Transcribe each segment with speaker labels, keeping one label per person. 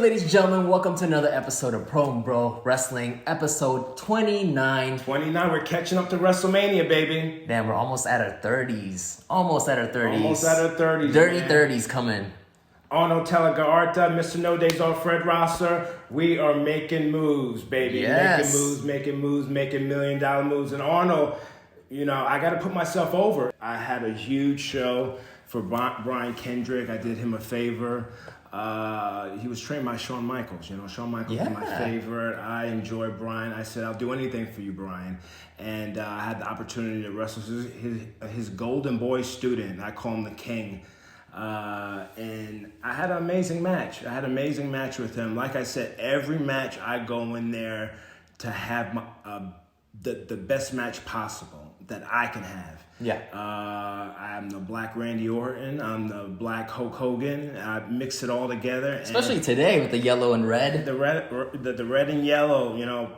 Speaker 1: ladies and gentlemen, welcome to another episode of Pro and Bro Wrestling, episode 29.
Speaker 2: 29, we're catching up to WrestleMania, baby.
Speaker 1: Damn, we're almost at our 30s. Almost at our 30s. Dirty
Speaker 2: man.
Speaker 1: 30s coming.
Speaker 2: Arno Telegarta, Mr. No Days Off, Fred Rosser. We are making moves, baby.
Speaker 1: Yes.
Speaker 2: Making $1 million moves. And Arno, you know, I got to put myself over. I had a huge show for Brian Kendrick. I did him a favor. He was trained by Shawn Michaels. You know, Shawn Michaels is my favorite. I enjoy Brian. I said, I'll do anything for you, Brian. And I had the opportunity to wrestle his golden boy student. I call him the King. And I had an amazing match. With him. Like I said, every match I go in there to have the best match possible that I can have.
Speaker 1: Yeah.
Speaker 2: I'm the Black Randy Orton. I'm the Black Hulk Hogan. I mix it all together.
Speaker 1: Especially today with the yellow and red.
Speaker 2: The red and yellow, you know,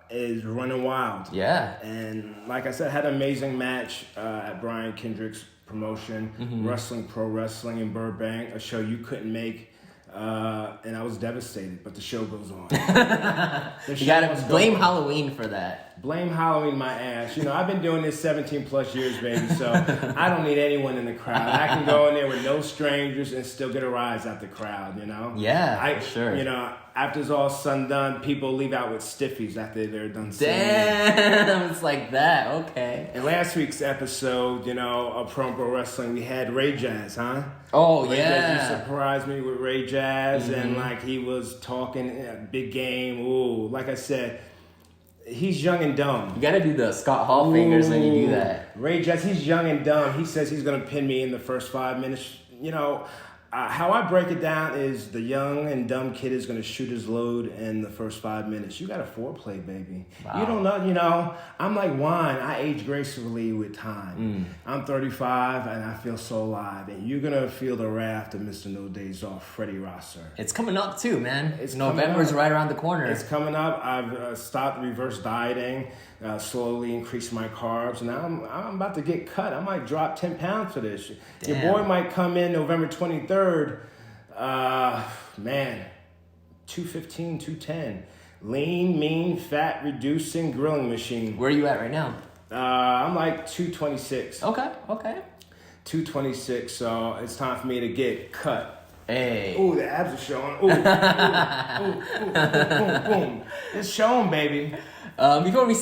Speaker 2: is running wild.
Speaker 1: Yeah.
Speaker 2: And like I said, I had an amazing match at Brian Kendrick's promotion, Wrestling Pro Wrestling in Burbank, a show you couldn't make. And I was devastated, but the show goes on.
Speaker 1: You gotta blame Halloween for that.
Speaker 2: Blame Halloween my ass. You know, I've been doing this 17 plus years, baby, so I don't need anyone in the crowd. I can go in there with no strangers and still get a rise out the crowd, you know?
Speaker 1: Yeah, for sure.
Speaker 2: You know, after it's all said and done, people leave out with stiffies after they're done singing.
Speaker 1: Damn, it's like that, okay.
Speaker 2: In last week's episode, you know, of Pro Wrestling, we had Ray Jazz, huh?
Speaker 1: Oh,
Speaker 2: Ray
Speaker 1: yeah.
Speaker 2: Jazz, you surprised me with Ray Jazz, and like he was talking big game. Ooh, like I said, he's young and dumb.
Speaker 1: You gotta do the Scott Hall fingers when you do that.
Speaker 2: Ray Jazz, he's young and dumb. He says he's gonna pin me in the first 5 minutes. You know, how I break it down is the young and dumb kid is going to shoot his load in the first 5 minutes. You got a foreplay, baby. Wow. You don't know, you know, I'm like wine. I age gracefully with time. I'm 35 and I feel so alive. And you're going to feel the wrath of Mr. No Days Off, Freddie Rosser.
Speaker 1: It's coming up too, man. November's right around the corner.
Speaker 2: It's coming up. I've stopped reverse dieting, slowly increased my carbs. Now I'm about to get cut. I might drop 10 pounds for this.
Speaker 1: Damn.
Speaker 2: Your boy might come in November 23rd. Man, 215, 210. Lean, mean, fat, reducing grilling machine.
Speaker 1: Where are you at right now?
Speaker 2: I'm like 226.
Speaker 1: Okay.
Speaker 2: 226, so it's time for me to get cut.
Speaker 1: Hey.
Speaker 2: Ooh, the abs are showing. Boom. It's showing, baby.
Speaker 1: Before we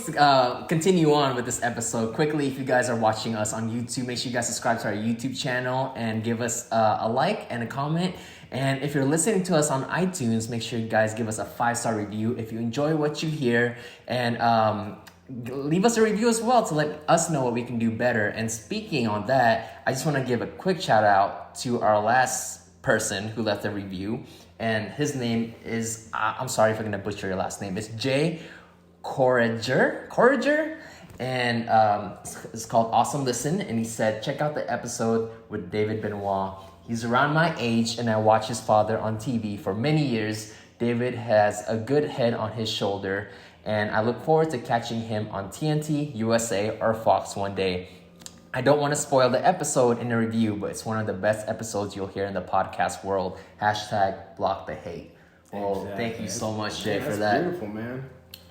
Speaker 1: continue on with this episode, quickly, if you guys are watching us on YouTube, make sure you guys subscribe to our YouTube channel and give us a like and a comment. And if you're listening to us on iTunes, make sure you guys give us a 5-star review if you enjoy what you hear. And leave us a review as well to let us know what we can do better. And speaking on that, I just want to give a quick shout out to our last person who left a review. And his name is, I'm sorry if I'm going to butcher your last name. It's Jay Corriger, and it's called Awesome Listen, and he said, check out the episode with David Benoit. He's around my age, and I watched his father on TV for many years. David has a good head on his shoulder, and I look forward to catching him on TNT, USA, or Fox one day. I don't want to spoil the episode in a review, but it's one of the best episodes you'll hear in the podcast world. # block the hate. Well, exactly. Thank you so much, Jay, for that.
Speaker 2: That's beautiful, man.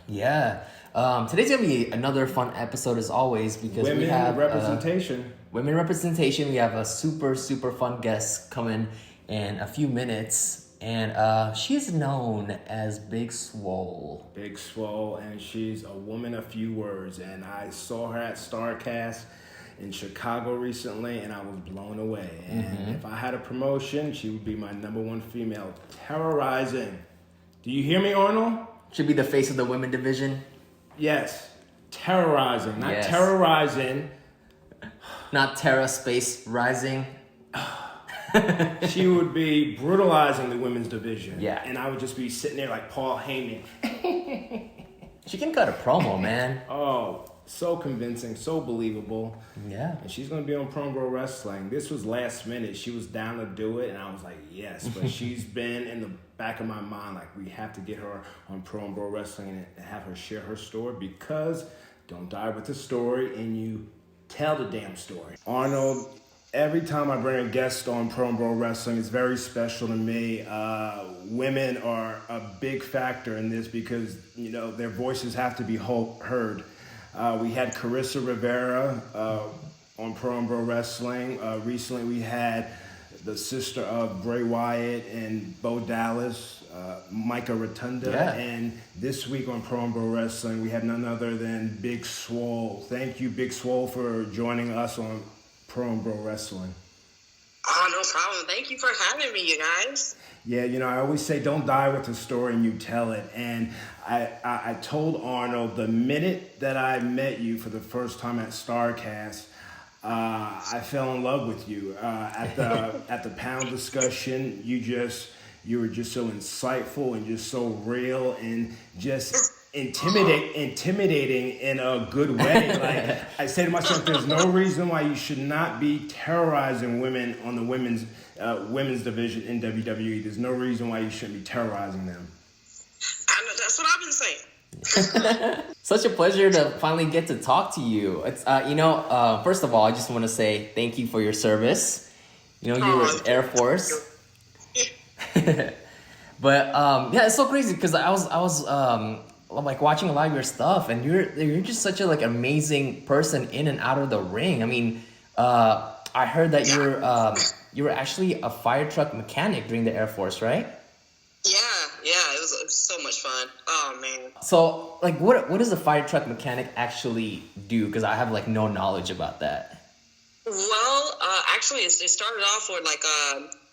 Speaker 1: Yeah. Today's going to be another fun episode as always because we have
Speaker 2: representation.
Speaker 1: Women representation. We have a super, super fun guest coming in a few minutes. And she's known as Big Swole.
Speaker 2: Big Swole, and she's a woman of few words. And I saw her at StarCast in Chicago recently, and I was blown away. And if I had a promotion, she would be my #1 female, terrorizing. Do you hear me, Arnold?
Speaker 1: Should be the face of the women division.
Speaker 2: Yes. Terrorizing. Not terrorizing.
Speaker 1: Not Terra Space Rising.
Speaker 2: She would be brutalizing the women's division.
Speaker 1: Yeah.
Speaker 2: And I would just be sitting there like Paul Heyman.
Speaker 1: She can cut a promo, man.
Speaker 2: Oh, so convincing, so believable.
Speaker 1: Yeah.
Speaker 2: And she's going to be on Pro Bro Wrestling. This was last minute. She was down to do it, and I was like, yes. But she's been in the back of my mind, like, we have to get her on Pro Bro Wrestling and have her share her story, because don't die with the story and you tell the damn story. Arnold, Every time I bring a guest on Pro and Bro Wrestling, it's very special to me. Women are a big factor in this because, you know, their voices have to be heard. We had Carissa Rivera on Pro and Bro Wrestling. Recently we had the sister of Bray Wyatt and Bo Dallas, Micah Rotunda.
Speaker 1: Yeah.
Speaker 2: And this week on Pro and Bro Wrestling, we had none other than Big Swole. Thank you, Big Swole, for joining us on Pro and Bro Wrestling.
Speaker 3: Oh, no problem. Thank you for having me, you guys.
Speaker 2: Yeah, you know, I always say don't die with the story and you tell it. And I told Arnold the minute that I met you for the first time at StarCast, I fell in love with you. At the panel discussion, you were just so insightful and just so real and just intimidating in a good way. Like, I say to myself, there's no reason why you should not be terrorizing women on the women's division in WWE. There's no reason why you shouldn't be terrorizing them.
Speaker 3: I know, that's what I've been saying.
Speaker 1: Such a pleasure to finally get to talk to you. It's first of all, I just want to say thank you for your service. You know, you were in Air Force. But yeah, it's so crazy because I was like watching a lot of your stuff, and you're just such a like amazing person in and out of the ring. I mean, I heard that you were actually a fire truck mechanic during the Air Force, right?
Speaker 3: Yeah, it was so much fun. Oh man.
Speaker 1: So like, what does a fire truck mechanic actually do? Because I have like no knowledge about that.
Speaker 3: Well, actually, it started off with like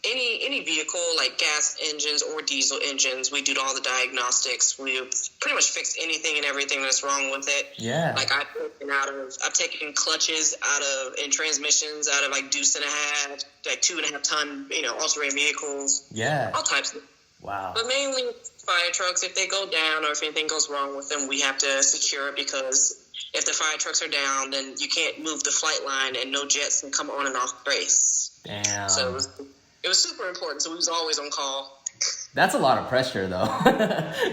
Speaker 3: any vehicle, like gas engines or diesel engines. We do all the diagnostics. We pretty much fix anything and everything that's wrong with it.
Speaker 1: Yeah.
Speaker 3: Like I've taken clutches and transmissions out of like deuce and a half, like 2.5 ton, all-terrain vehicles.
Speaker 1: Yeah.
Speaker 3: All types.
Speaker 1: Wow.
Speaker 3: But mainly fire trucks. If they go down or if anything goes wrong with them, we have to secure it because if the fire trucks are down, then you can't move the flight line and no jets can come on and off base.
Speaker 1: Damn.
Speaker 3: So it was super important. So we was always on call.
Speaker 1: That's a lot of pressure, though,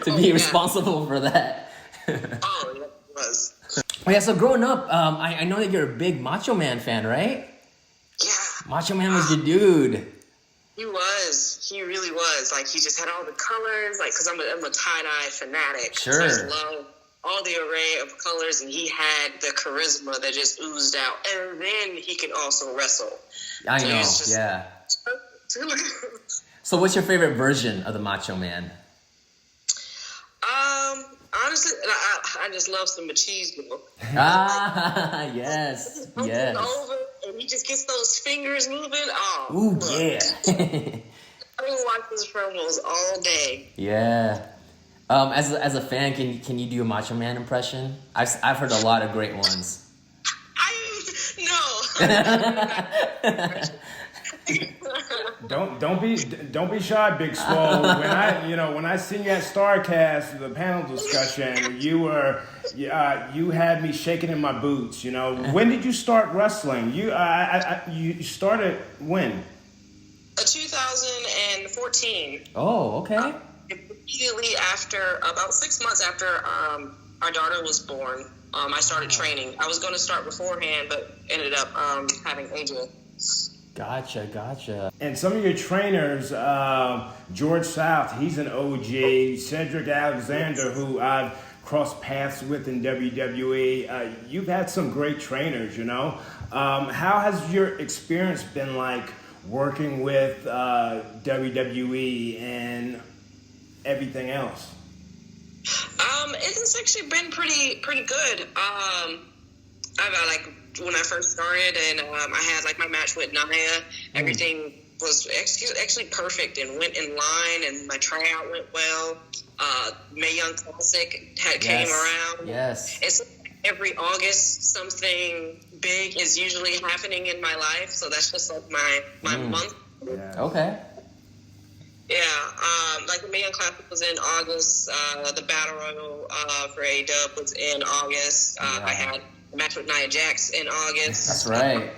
Speaker 1: to be responsible for that.
Speaker 3: Oh, yeah, it was.
Speaker 1: Oh, yeah, so growing up, I know that you're a big Macho Man fan, right?
Speaker 3: Yeah.
Speaker 1: Macho Man was your dude.
Speaker 3: He was. He really was. Like, he just had all the colors. Like, because I'm a tie-dye fanatic.
Speaker 1: Sure.
Speaker 3: So I just love all the array of colors, and he had the charisma that just oozed out. And then he could also wrestle.
Speaker 1: I know, yeah. So what's your favorite version of the Macho Man?
Speaker 3: Honestly, I just love some machismo.
Speaker 1: Yes.
Speaker 3: Over, and he just gets those fingers moving. Oh,
Speaker 1: ooh, yeah.
Speaker 3: I can watch his promos all day.
Speaker 1: Yeah. As a fan, can you do a Macho Man impression? I've heard a lot of great ones.
Speaker 2: Don't be shy, Big Swole. When I seen you at StarCast, the panel discussion, you had me shaking in my boots. You know, when did you start wrestling? You started when?
Speaker 3: 2014.
Speaker 1: Oh, okay.
Speaker 3: Immediately after, about 6 months after our daughter was born, I started training. I was going to start beforehand, but ended up having AJ.
Speaker 1: Gotcha.
Speaker 2: And some of your trainers, George South, he's an OG. Cedric Alexander, who I've crossed paths with in WWE. You've had some great trainers, you know. How has your experience been like working with WWE and everything else?
Speaker 3: It's actually been pretty good. When I first started and I had like my match with Naya, everything was actually perfect and went in line, and my tryout went well. Mae Young Classic came around.
Speaker 1: Yes.
Speaker 3: It's every August something big is usually happening in my life, so that's just like my month.
Speaker 2: Yeah.
Speaker 1: Okay.
Speaker 3: Yeah, like the Mae Young Classic was in August. The Battle Royal for A-Dub was in August. I had a match with Nia Jax in August.
Speaker 1: That's right.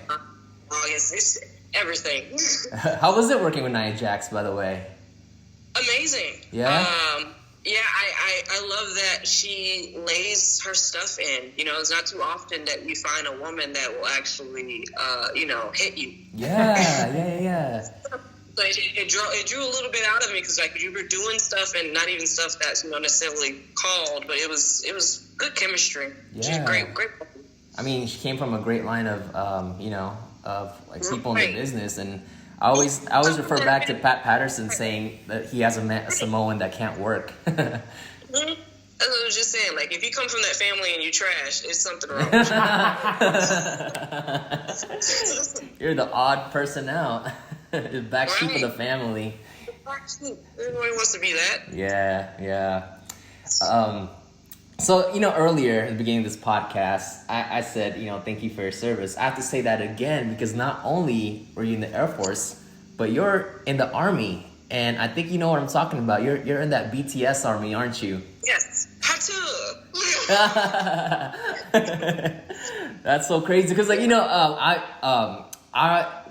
Speaker 3: August, it's everything.
Speaker 1: How was it working with Nia Jax, by the way?
Speaker 3: Amazing.
Speaker 1: Yeah.
Speaker 3: Yeah, I love that she lays her stuff in. You know, it's not too often that you find a woman that will actually, hit you.
Speaker 1: Yeah.
Speaker 3: So it drew a little bit out of me because like you were doing stuff and not even stuff that's necessarily called, but it was good chemistry.
Speaker 1: Yeah.
Speaker 3: She's great.
Speaker 1: I mean, she came from a great line of like people in the business, and I always refer back to Pat Patterson saying that he has a Samoan that can't work.
Speaker 3: That's what I was just saying. Like, if you come from that family and you trash, it's something wrong with you.
Speaker 1: You're the odd person out. The black sheep of the family.
Speaker 3: Everybody wants to be that.
Speaker 1: Yeah. So, earlier at the beginning of this podcast, I said, thank you for your service. I have to say that again because not only were you in the Air Force, but you're in the Army. And I think you know what I'm talking about. You're in that BTS Army, aren't you?
Speaker 3: Yes.
Speaker 1: That's so crazy because,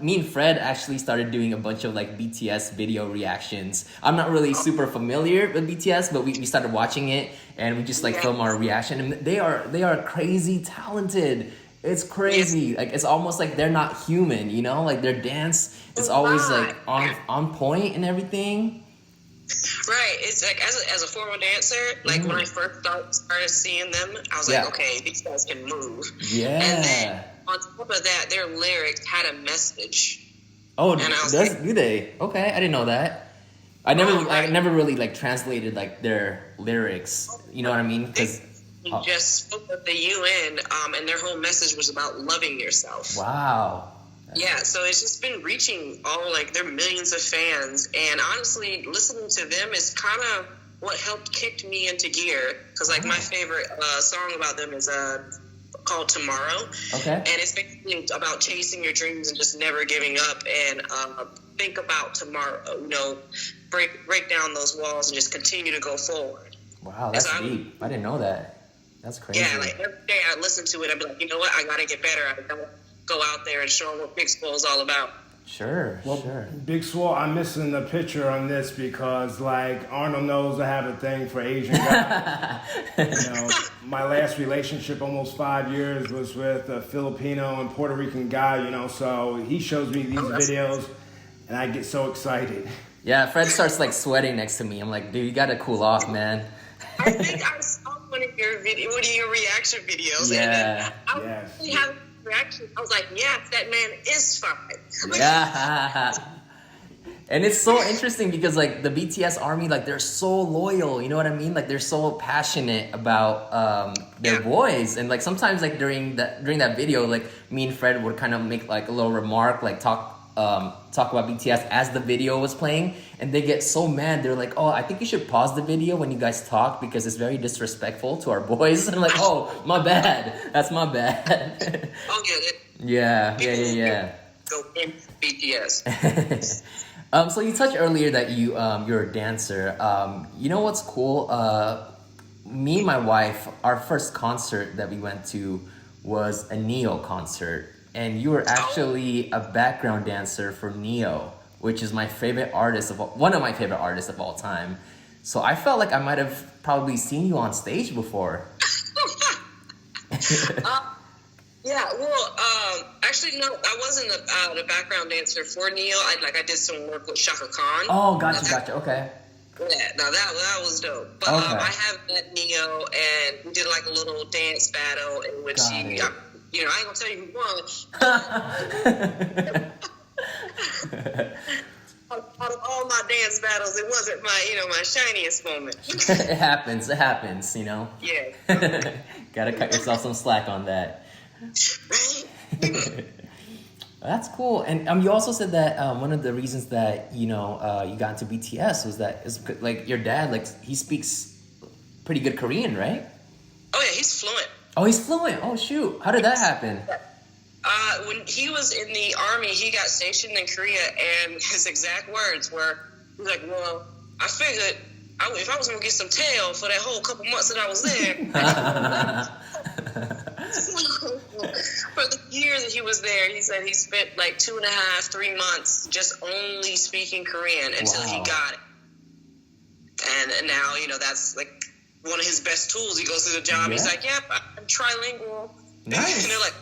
Speaker 1: me and Fred actually started doing a bunch of like BTS video reactions. I'm not really super familiar with BTS, but we started watching it and we just film our reaction. And they are crazy talented. It's crazy. Like it's almost like they're not human, like their dance is always like on point and everything.
Speaker 3: Right. It's like as a former dancer, like when I first started seeing them, I was like, okay, these guys can move.
Speaker 1: Yeah.
Speaker 3: And then on top of that, their lyrics had a message.
Speaker 1: Oh, do they? Okay, I didn't know that. I never really like translated like their lyrics. You know what I mean? Because
Speaker 3: just spoke at the UN, and their whole message was about loving yourself.
Speaker 1: Wow.
Speaker 3: Yeah, so it's just been reaching all like their millions of fans, and honestly, listening to them is kind of what helped kick me into gear. Because like my favorite song about them is called Tomorrow. Okay. And it's basically about chasing your dreams and just never giving up and think about tomorrow, break down those walls and just continue to go forward.
Speaker 1: Wow, that's deep. I didn't know that. That's crazy.
Speaker 3: Yeah, like every day I listen to it, I'd be like, you know what, I gotta get better. I gotta go out there and show them what Big Swole is all about.
Speaker 1: Sure.
Speaker 2: Big Swole, I'm missing the picture on this because, like, Arnold knows I have a thing for Asian guys. My last relationship, almost 5 years, was with a Filipino and Puerto Rican guy, so he shows me these videos, and I get so excited.
Speaker 1: Yeah, Fred starts, like, sweating next to me. I'm like, dude, you gotta cool off, man.
Speaker 3: I think I saw one of your reaction videos.
Speaker 1: Yeah.
Speaker 3: And I really have reaction. I was like, yes, that man is fine.
Speaker 1: Yeah. And it's so interesting because like the BTS Army, like they're so loyal, you know what I mean? Like they're so passionate about their boys. And like sometimes like during that video, like me and Fred would kind of make like a little remark, like talk about BTS as the video was playing, and they get so mad. They're like, oh, I think you should pause the video when you guys talk because it's very disrespectful to our boys. And I'm like, oh, my bad. That's my bad.
Speaker 3: I'll get it.
Speaker 1: Yeah.
Speaker 3: Go in BTS.
Speaker 1: So you touched earlier that you're a dancer. You know what's cool? Me and my wife, our first concert that we went to was a Neo concert. And you were actually a background dancer for Neo, which is one of my favorite artists of all time. So I felt like I might have probably seen you on stage before.
Speaker 3: Actually, no, I wasn't a background dancer for Neo. I did some work with Shaka Khan.
Speaker 1: Oh, gotcha. Okay.
Speaker 3: Yeah, now that was dope. But
Speaker 1: okay.
Speaker 3: I have met Neo, and we did like a little dance battle in which I ain't gonna tell you who won. Out of all my dance battles, it wasn't my shiniest moment.
Speaker 1: It happens,
Speaker 3: Yeah.
Speaker 1: Gotta cut yourself some slack on that. That's cool. And you also said that one of the reasons that you got into BTS was that like your dad, like he speaks pretty good Korean, right?
Speaker 3: Oh yeah, he's fluent.
Speaker 1: Oh, he's fluent. Oh shoot, how did that happen?
Speaker 3: When he was in the Army, he got stationed in Korea, and his exact words were, he's like, well, I figured if I was going to get some tail for that whole couple months that I was there. For the year that he was there, he said he spent like 2.5, 3 months just only speaking Korean until he got it. And now, that's like one of his best tools. He goes to the job. Yeah. He's like, yep, I'm trilingual.
Speaker 1: Nice.
Speaker 3: And they're like,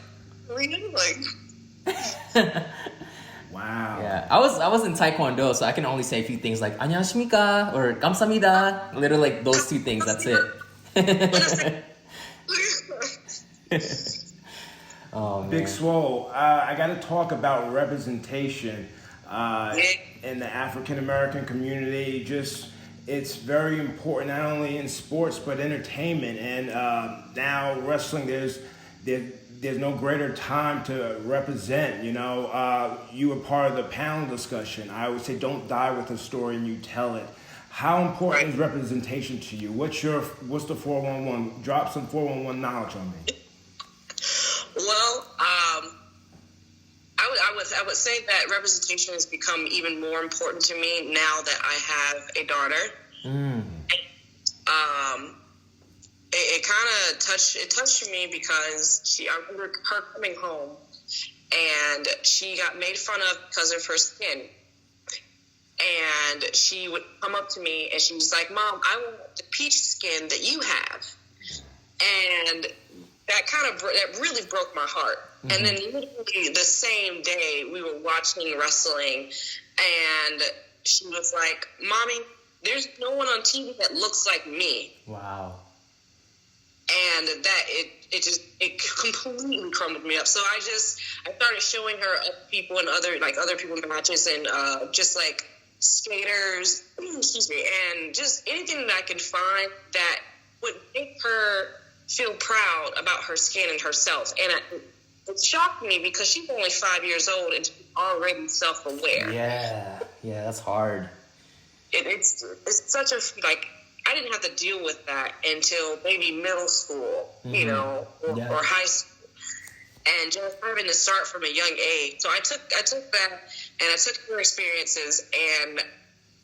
Speaker 3: really?
Speaker 2: Wow.
Speaker 1: Yeah, I was in Taekwondo, so I can only say a few things like 안녕하십니까 or 감사합니다. Literally like those two things. That's it. Oh, man.
Speaker 2: Big Swole, I got to talk about representation in the African American community. It's very important, not only in sports but entertainment. And now wrestling, there's no greater time to represent. You were part of the panel discussion. I always say, don't die with a story and you tell it. How important is representation to you? What's the 411? Drop some 411 knowledge on me.
Speaker 3: Well, I would say that representation has become even more important to me now that I have a daughter. It kind of touched me because I remember her coming home and she got made fun of because of her skin. And she would come up to me and she was like, Mom, I want the peach skin that you have. And that really broke my heart. Mm-hmm. And then literally the same day we were watching wrestling and she was like, Mommy, there's no one on TV that looks like me.
Speaker 1: Wow.
Speaker 3: And that it completely crumbled me up. So I started showing her other people and other people in matches and just like skaters, excuse me, and just anything that I could find that would make her feel proud about her skin and herself. And it shocked me because she's only 5 years old and she's already self-aware.
Speaker 1: Yeah, that's hard.
Speaker 3: It's such a, I didn't have to deal with that until maybe middle school, or high school. And just having to start from a young age. So I took that and I took her experiences and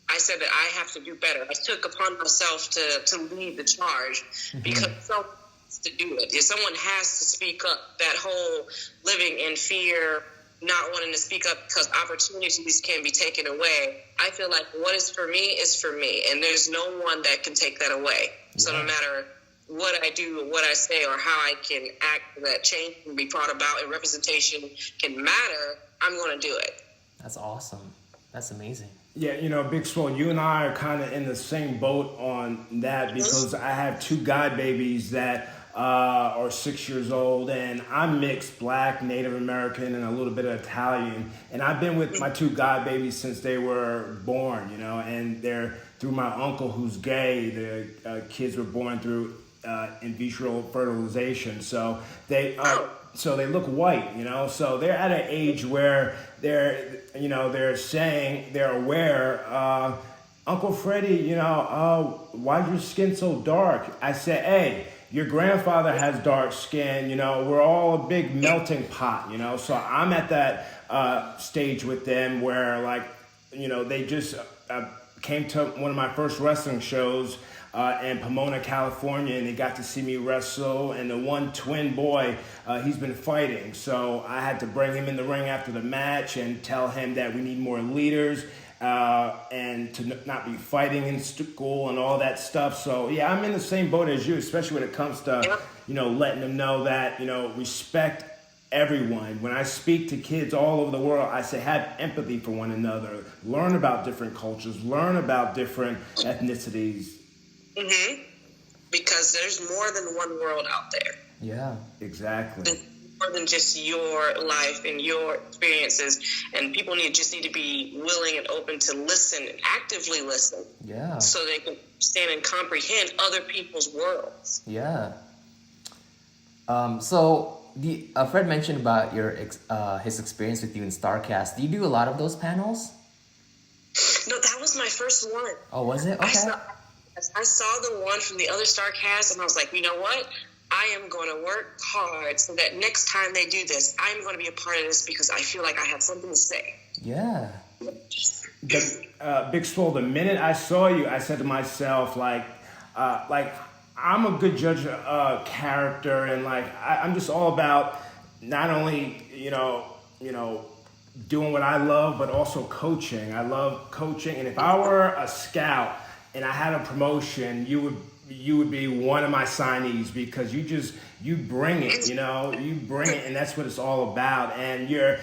Speaker 3: I said that I have to do better. I took upon myself to lead the charge because someone has to do it. If someone has to speak up, that whole living in fear, not wanting to speak up because opportunities can be taken away. I feel like what is for me is for me, and there's no one that can take that away. Yeah. So no matter what I do, what I say, or how I can act, that change can be brought about and representation can matter, I'm going to do it.
Speaker 1: That's awesome. That's amazing.
Speaker 2: Yeah, Big Swole, you and I are kind of in the same boat on that because I have two god babies that are 6 years old, and I'm mixed, Black, Native American, and a little bit of Italian. And I've been with my two god babies since they were born, and they're through my uncle who's gay. The kids were born through in vitro fertilization, so they look white, So they're at an age where they're saying they're aware. Uncle Freddie, why's your skin so dark? I said, hey, your grandfather has dark skin. We're all a big melting pot. So I'm at that stage with them where they just came to one of my first wrestling shows in Pomona, California, and they got to see me wrestle. And the one twin boy, he's been fighting. So I had to bring him in the ring after the match and tell him that we need more leaders and to not be fighting in school and all that stuff. So, yeah, I'm in the same boat as you, especially when it comes to, letting them know that, respect everyone. When I speak to kids all over the world, I say have empathy for one another. Learn about different cultures. Learn about different ethnicities.
Speaker 3: Mm-hmm. Because there's more than one world out there.
Speaker 1: Yeah,
Speaker 2: exactly.
Speaker 3: More than just your life and your experiences, and people need to be willing and open to listen and actively listen.
Speaker 1: Yeah.
Speaker 3: So they can understand and comprehend other people's worlds.
Speaker 1: Yeah. So Fred mentioned about his experience with you in StarCast. Do you do a lot of those panels?
Speaker 3: No, that was my first one.
Speaker 1: Oh, was it? Okay.
Speaker 3: I saw the one from the other StarCast, and I was like, you know what? I am going to work hard so that next time they do this, I'm going to be a part of this because I feel like I have something to say.
Speaker 1: Yeah.
Speaker 2: Big Swole, the minute I saw you, I said to myself, I'm a good judge of character, and I'm just all about not only, doing what I love, but also coaching. I love coaching, and if I were a scout and I had a promotion, you would be one of my signees because you bring it, you bring it, and that's what it's all about. And you're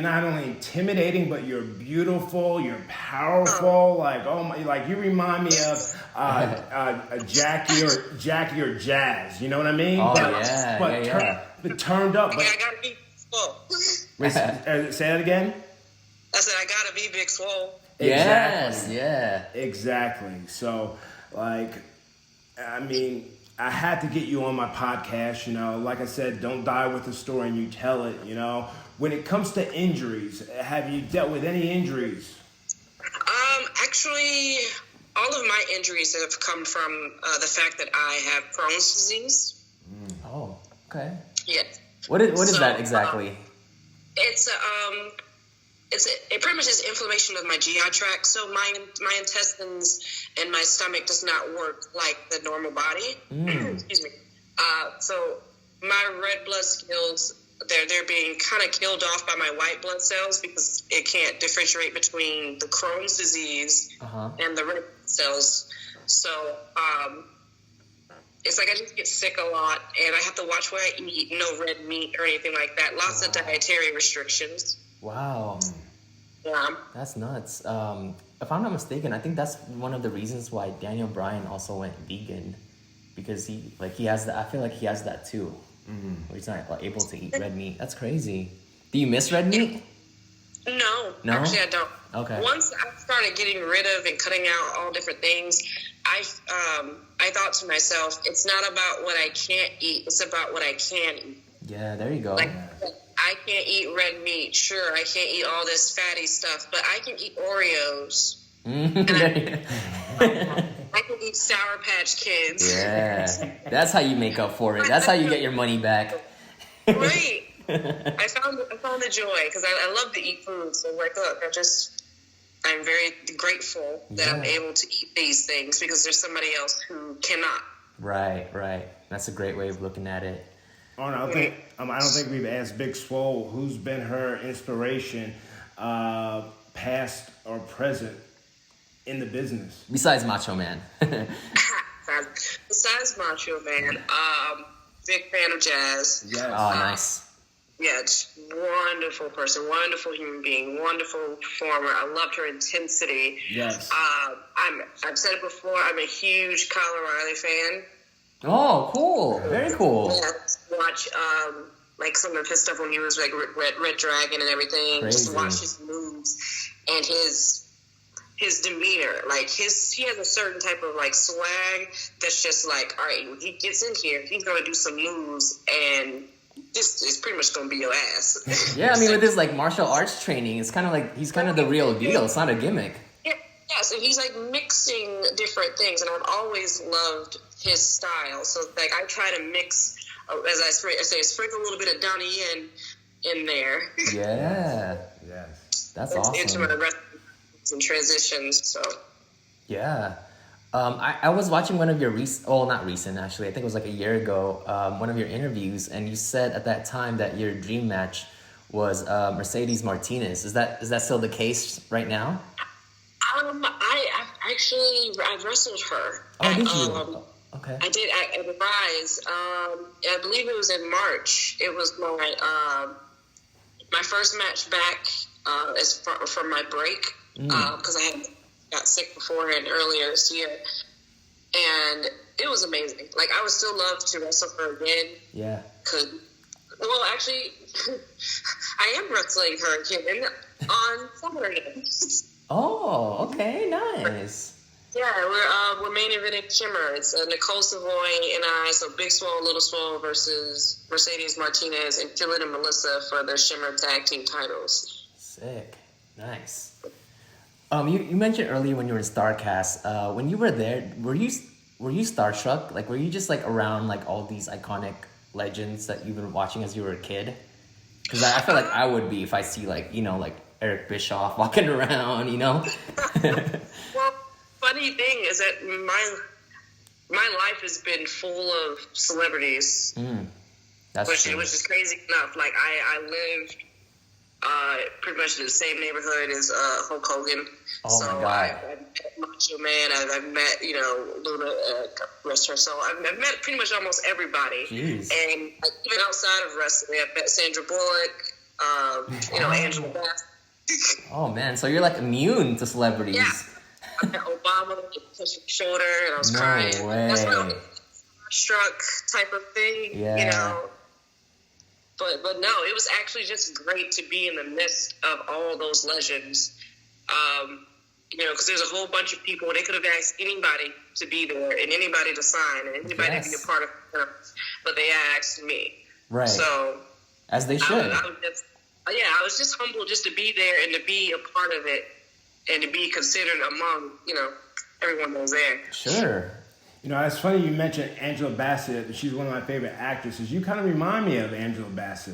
Speaker 2: not only intimidating, but you're beautiful, you're powerful. Like, oh my, like you remind me of Jackie or Jazz. You know what I mean?
Speaker 1: Oh,
Speaker 2: But turned up. But
Speaker 3: I gotta be Swole.
Speaker 2: say that again.
Speaker 3: I said I gotta be Big Swole.
Speaker 1: Yes,
Speaker 2: Exactly.
Speaker 1: yeah.
Speaker 2: Exactly. So, like, I mean, I had to get you on my podcast, Like I said, don't die with the story and you tell it, When it comes to injuries, have you dealt with any injuries?
Speaker 3: Actually, all of my injuries have come from the fact that I have Crohn's disease.
Speaker 1: Oh, okay.
Speaker 3: Yes.
Speaker 1: What is that exactly?
Speaker 3: It pretty much is inflammation of my GI tract. So my intestines and my stomach does not work like the normal body. Excuse me. So my red blood cells, they're being kind of killed off by my white blood cells because it can't differentiate between the Crohn's disease and the red blood cells. So it's like I just get sick a lot, and I have to watch what I eat. No red meat or anything like that. Lots of dietary restrictions.
Speaker 1: Wow.
Speaker 3: Yeah.
Speaker 1: That's nuts. If I'm not mistaken, I think that's one of the reasons why Daniel Bryan also went vegan, because he has that. I feel like he has that too. Where he's not able to eat red meat. That's crazy. Do you miss red meat?
Speaker 3: No, actually I don't.
Speaker 1: Okay.
Speaker 3: Once I started getting rid of and cutting out all different things, I thought to myself, it's not about what I can't eat, it's about what I can eat.
Speaker 1: Yeah, there you go.
Speaker 3: Like, I can't eat red meat. Sure, I can't eat all this fatty stuff, but I can eat Oreos. I can eat Sour Patch Kids.
Speaker 1: Yeah, that's how you make up for it. That's how you get your money back.
Speaker 3: Right. I found the joy because I love to eat food. So like, look, I'm very grateful that I'm able to eat these things because there's somebody else who cannot.
Speaker 1: Right. That's a great way of looking at it.
Speaker 2: I don't think we've asked Big Swole who's been her inspiration, past or present, in the business.
Speaker 1: Besides Macho Man.
Speaker 3: Besides Macho Man, big fan of Jazz.
Speaker 2: Yes.
Speaker 1: Oh, nice.
Speaker 3: Yeah, wonderful person, wonderful human being, wonderful performer. I loved her intensity.
Speaker 2: Yes.
Speaker 3: I've said it before. I'm a huge Kyle O'Reilly fan.
Speaker 1: Oh, cool. Very cool.
Speaker 3: Yeah, watch like some of his stuff when he was like Red Dragon and everything.
Speaker 1: Crazy.
Speaker 3: Just watch his moves and his demeanor. Like he has a certain type of like swag that's just like, all right, when he gets in here, he's gonna do some moves and this is pretty much gonna be your ass.
Speaker 1: Yeah, I mean with his like martial arts training, it's kind of like he's kind of the real deal. It's not a gimmick.
Speaker 3: Yeah, so he's like mixing different things, and I've always loved his style. So like I try to mix, as I say, sprinkle a little bit of Donnie in there.
Speaker 1: Yeah.
Speaker 2: Yes.
Speaker 1: That's
Speaker 3: into
Speaker 1: awesome.
Speaker 3: my wrestling and transitions. So
Speaker 1: Yeah. I was watching one of your not recent actually, I think it was like a year ago, one of your interviews, and you said at that time that your dream match was Mercedes Martinez. Is that still the case right now?
Speaker 3: I wrestled her.
Speaker 1: Oh, did you? Okay.
Speaker 3: I did at Rise. I believe it was in March. It was my first match back from my break because I had got sick beforehand earlier this year, and it was amazing. Like I would still love to wrestle her again.
Speaker 1: Yeah.
Speaker 3: Actually, I am wrestling her again on Saturday.
Speaker 1: Oh, okay, nice.
Speaker 3: Yeah, we're main eventing Shimmer. It's Nicole Savoy and I, so Big Swole, Little Swole versus Mercedes Martinez and Killin and Melissa for the Shimmer tag team titles.
Speaker 1: Sick, nice. You mentioned earlier when you were in StarCast, when you were there, were you starstruck? Like, were you just like around like all these iconic legends that you've been watching as you were a kid? Because I feel like I would be if I see like Eric Bischoff walking around,
Speaker 3: Well, funny thing is that my life has been full of celebrities.
Speaker 1: That's
Speaker 3: which
Speaker 1: true.
Speaker 3: is crazy enough. Like I lived pretty much in the same neighborhood as Hulk Hogan.
Speaker 1: Oh
Speaker 3: so
Speaker 1: my God.
Speaker 3: I've met Macho Man. I've met, Luna, rest her soul. I've met pretty much almost everybody.
Speaker 1: Jeez.
Speaker 3: And even outside of wrestling, I've met Sandra Bullock, Angela Bassett.
Speaker 1: Oh man, so you're like immune to celebrities.
Speaker 3: Yeah. I met Obama, touched my shoulder, and I was
Speaker 1: No
Speaker 3: crying.
Speaker 1: way.
Speaker 3: That's what struck type of thing,
Speaker 1: Yeah.
Speaker 3: But no, it was actually just great to be in the midst of all those legends. Because there's a whole bunch of people. They could have asked anybody to be there and anybody to sign and anybody to be a part of it, but they asked me.
Speaker 1: Right.
Speaker 3: So
Speaker 1: as they should.
Speaker 3: I was just humbled just to be there and to be a part of it and to be considered among, everyone that was there.
Speaker 1: Sure.
Speaker 2: It's funny you mentioned Angela Bassett. She's one of my favorite actresses. You kind of remind me of Angela Bassett.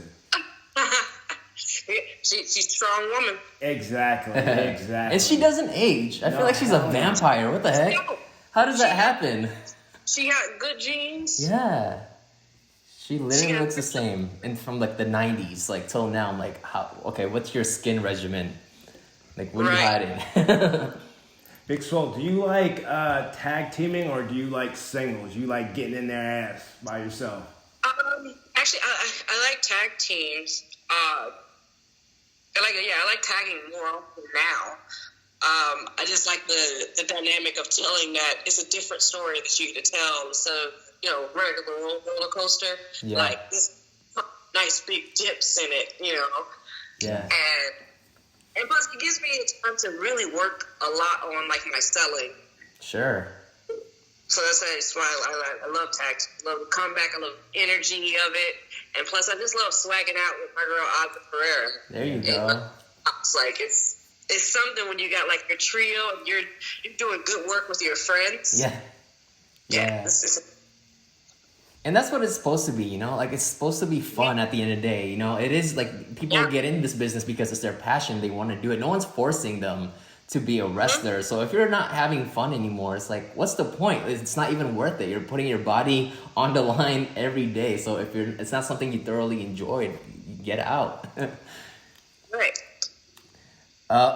Speaker 3: She's a strong woman.
Speaker 2: Exactly.
Speaker 1: And she doesn't age. I feel like she's a vampire. What the heck?
Speaker 3: No.
Speaker 1: How does that happen?
Speaker 3: She got good genes.
Speaker 1: Yeah. She literally looks the same. And from like the 90s, like till now, I'm like, what's your skin regimen? Like, what are you hiding?
Speaker 2: Big Swole, do you like tag teaming or do you like singles? You like getting in their ass by yourself?
Speaker 3: Actually, I like tag teams. I like tagging more often now. I just like the dynamic of telling that it's a different story that you get to tell instead of, regular roller coaster.
Speaker 1: Yeah.
Speaker 3: Like, this nice big dips in it,
Speaker 1: Yeah.
Speaker 3: And plus, it gives me a time to really work a lot on, like, my selling.
Speaker 1: Sure.
Speaker 3: So that's why I love tags. I love the comeback. I love the energy of it. And plus, I just love swagging out with my girl, Agua Ferreira.
Speaker 1: There you go.
Speaker 3: It's like, it's something when you got, like, your trio and you're doing good work with your friends.
Speaker 1: Yeah. Yeah. And that's what it's supposed to be, Like, it's supposed to be fun at the end of the day, It is, like, people get in this business because it's their passion. They want to do it. No one's forcing them to be a wrestler. So if you're not having fun anymore, it's like, what's the point? It's not even worth it. You're putting your body on the line every day. So if it's not something you thoroughly enjoyed, get out.
Speaker 3: Right.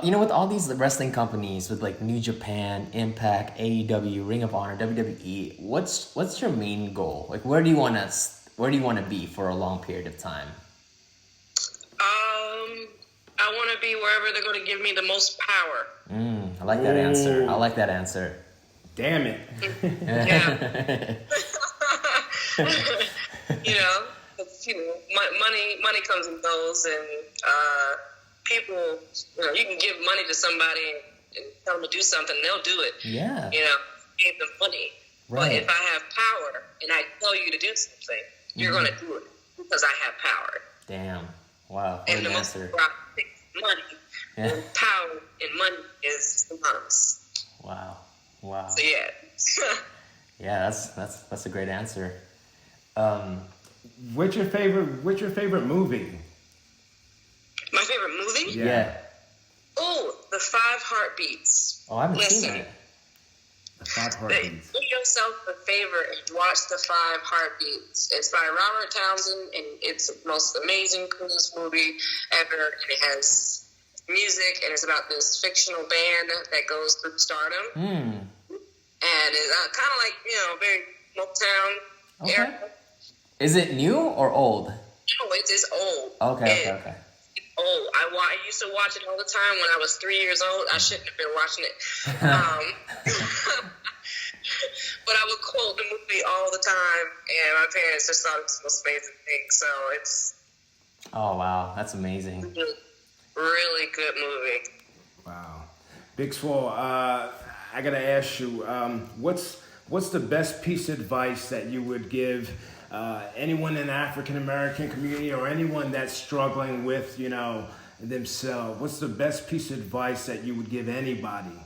Speaker 1: With all these wrestling companies, with like New Japan, Impact, AEW, Ring of Honor, WWE, what's your main goal? Like, where do you want to be for a long period of time?
Speaker 3: I want to be wherever they're going to give me the most power.
Speaker 1: I like that answer. I like that answer.
Speaker 2: Damn it.
Speaker 3: Yeah. Money comes and goes, and people, you can give money to somebody and tell them to do something, and they'll do it.
Speaker 1: Yeah.
Speaker 3: Give them money. Right. But if I have power and I tell you to do something, you're going to do it because I have power.
Speaker 1: Damn. Wow. What
Speaker 3: And
Speaker 1: an
Speaker 3: the
Speaker 1: answer.
Speaker 3: most money and power and money is synonymous.
Speaker 1: Wow.
Speaker 3: So yeah.
Speaker 1: Yeah, that's a great answer.
Speaker 2: What's your favorite movie?
Speaker 3: My favorite movie?
Speaker 1: Yeah.
Speaker 3: Oh, The 5 Heartbeats.
Speaker 1: Oh, I haven't seen it.
Speaker 2: The 5 Heartbeats.
Speaker 3: Do yourself a favor and watch The 5 Heartbeats. It's by Robert Townsend, and it's the most amazing, coolest movie ever. And it has music, and it's about this fictional band that goes through stardom. And it's kind of like, very Motown era.
Speaker 1: Is it new or old?
Speaker 3: No, it's old.
Speaker 1: Okay.
Speaker 3: It's old. I used to watch it all the time when I was 3 years old. I shouldn't have been watching it. But I would quote the movie all the time, and my parents just thought it was the most amazing thing. So it's...
Speaker 1: Oh, wow. That's amazing.
Speaker 3: Really good movie.
Speaker 2: Wow. Big Swole, I got to ask you, what's the best piece of advice that you would give anyone in the African-American community or anyone that's struggling with, themselves? What's the best piece of advice that you would give anybody?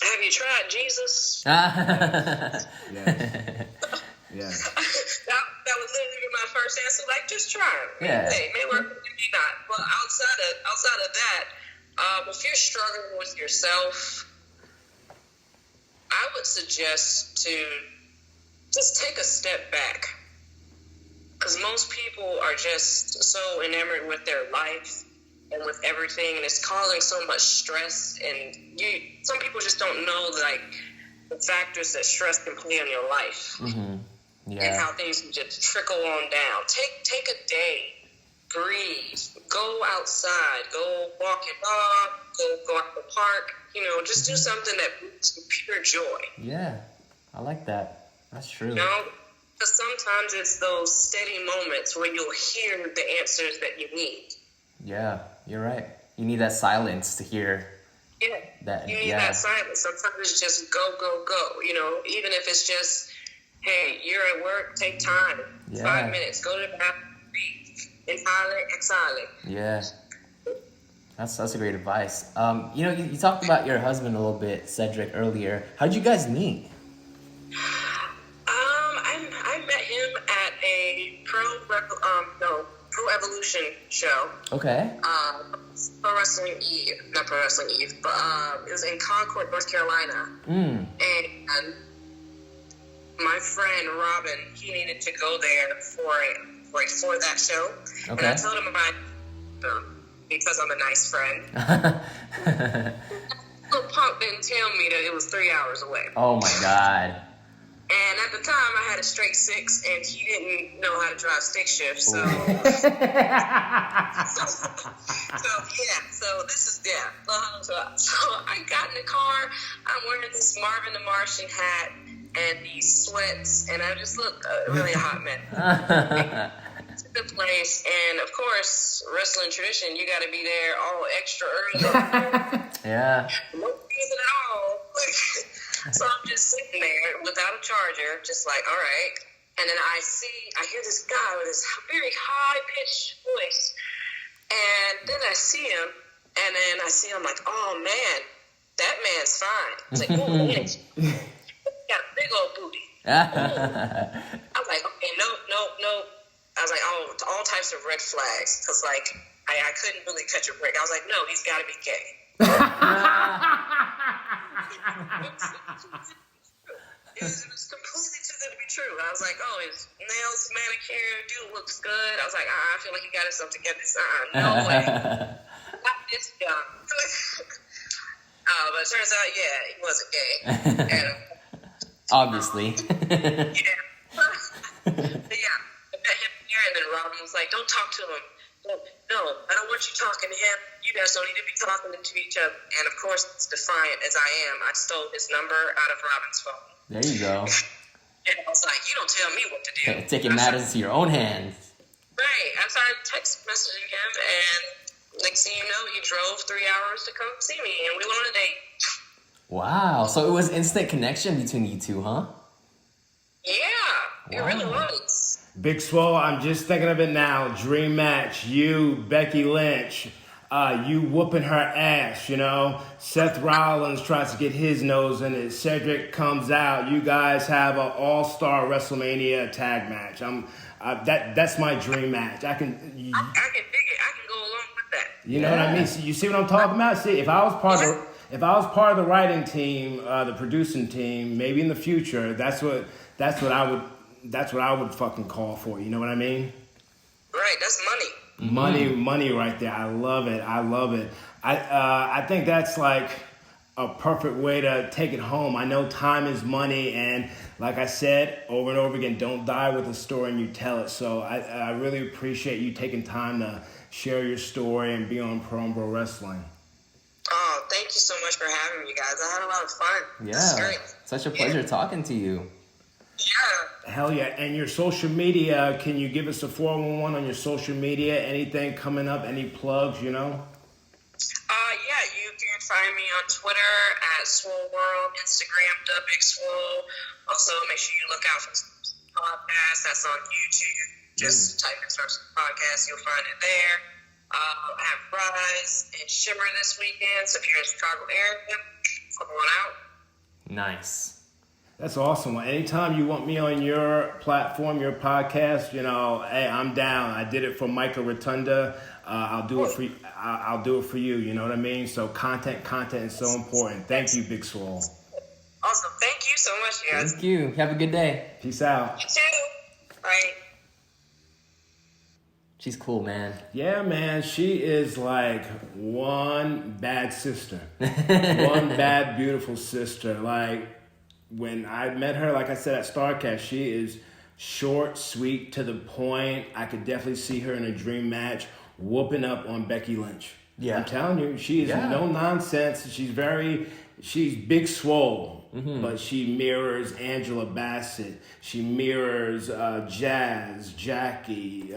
Speaker 3: Have you tried Jesus?
Speaker 1: Yeah.
Speaker 2: Yeah.
Speaker 3: That would literally be my first answer. Like, just try it.
Speaker 1: Yeah.
Speaker 3: Hey, may work, maybe not. But outside of that, if you're struggling with yourself, I would suggest to just take a step back. because most people are just so enamored with their life and with everything, and it's causing so much stress. And some people just don't know like the factors that stress can play on your life, and how things can just trickle on down. Take a day, breathe, go outside, go walk your dog, go out to the park. You know, just do something that brings you pure joy.
Speaker 1: Yeah, I like that. That's true.
Speaker 3: You know, because sometimes it's those steady moments where you'll hear the answers that you need.
Speaker 1: Yeah, you're right. You need that silence to hear.
Speaker 3: Yeah,
Speaker 1: that,
Speaker 3: you need that silence. Sometimes it's just go, go, go. You know, even if it's just, hey, you're at work, take time. 5 minutes, go to the bathroom, breathe, inhale, exhale.
Speaker 1: Yeah. That's a great advice. You know, you talked about your husband a little bit, Cedric, earlier. How'd you guys meet?
Speaker 3: I met him at a Pro Evolution show.
Speaker 1: Okay.
Speaker 3: Pro Wrestling Eve, not Pro Wrestling Eve, but it was in Concord, North Carolina. And my friend Robin, he needed to go there for that show.
Speaker 1: Okay.
Speaker 3: And I told him about because I'm a nice friend. Little punk didn't tell me that it was 3 hours away.
Speaker 1: Oh my God.
Speaker 3: And at the time, I had a straight 6, and he didn't know how to drive stick shift. So, so I got in the car. I'm wearing this Marvin the Martian hat and these sweats, and I just look really a hot mess. To the place, and of course, wrestling tradition, you got to be there all extra early.
Speaker 1: Yeah.
Speaker 3: No reason at all. So I'm just sitting there without a charger, just like, all right. And then I hear this guy with this very high-pitched voice. And then I see him, and then I see him like, oh, man, that man's fine. I was like, oh, man, he's got a big old booty. I was like, okay, nope. I was like, oh, all types of red flags, because, like, I couldn't really catch a break. I was like, no, he's got to be gay. It was completely too good to be true. I was like, oh, his nails manicured, dude looks good. I was like, I feel like he got himself together. No way. Not this guy. But it turns out, yeah, he wasn't gay. And,
Speaker 1: obviously.
Speaker 3: Yeah. Yeah. I met him here, and then Robin was like, don't talk to him. No, I don't want you talking to him. You guys don't need to be talking to each other. And of course, as defiant as I am, I stole his number out of Robin's phone.
Speaker 1: There you go.
Speaker 3: And I was like, you don't tell me what to do.
Speaker 1: Taking matters into your own hands.
Speaker 3: Right. I started text messaging him, and next thing you know, he drove 3 hours to come see me, and we went on a date.
Speaker 1: Wow. So it was instant connection between you two, huh?
Speaker 3: Yeah, it really was.
Speaker 2: Big Swole, I'm just thinking of it now. Dream match, you, Becky Lynch, you whooping her ass, you know. Seth Rollins tries to get his nose in it. Cedric comes out. You guys have an all-star WrestleMania tag match. That's my dream match. I can dig it. I
Speaker 3: can go along with that.
Speaker 2: You know what I mean? So you see what I'm talking about? See, if I was part of the writing team, the producing team, maybe in the future, that's what I would fucking call for. You know what I mean?
Speaker 3: Right, that's money.
Speaker 2: Money right there. I love it. I think that's like a perfect way to take it home. I know time is money, and like I said over and over again, don't die with a story and you tell it. So I really appreciate you taking time to share your story and be on Pro and Bro Wrestling.
Speaker 3: Oh, thank you so much for having me, guys. I had a lot of fun.
Speaker 1: Yeah, such a pleasure talking to you.
Speaker 3: Yeah.
Speaker 2: Hell yeah. And your social media, can you give us a 411 on your social media? Anything coming up? Any plugs, you know?
Speaker 3: Yeah, you can find me on Twitter at Swole World, Instagram, The Big Swole. Also, make sure you look out for some podcasts. That's on YouTube. Just type in Source Podcast, you'll find it there. I have Rise and Shimmer this weekend, so if you're in the Chicago area, come on out.
Speaker 1: Nice.
Speaker 2: That's awesome. Well, anytime you want me on your platform, your podcast, you know, hey, I'm down. I did it for Micah Rotunda. I'll do it for you. I'll do it for you. You know what I mean? So content is so important. Thank you, Big Swole.
Speaker 3: Awesome. Thank you so much, guys.
Speaker 1: Thank you. Have a good day.
Speaker 2: Peace out.
Speaker 3: You too. Bye.
Speaker 1: She's cool, man.
Speaker 2: Yeah, man. She is like one bad sister. One bad, beautiful sister. Like, when I met her, like I said, at StarCast, she is short, sweet, to the point. I could definitely see her in a dream match whooping up on Becky Lynch.
Speaker 1: Yeah.
Speaker 2: I'm telling you, she is no nonsense. She's big swole, but she mirrors Angela Bassett. She mirrors Jazz, Jackie,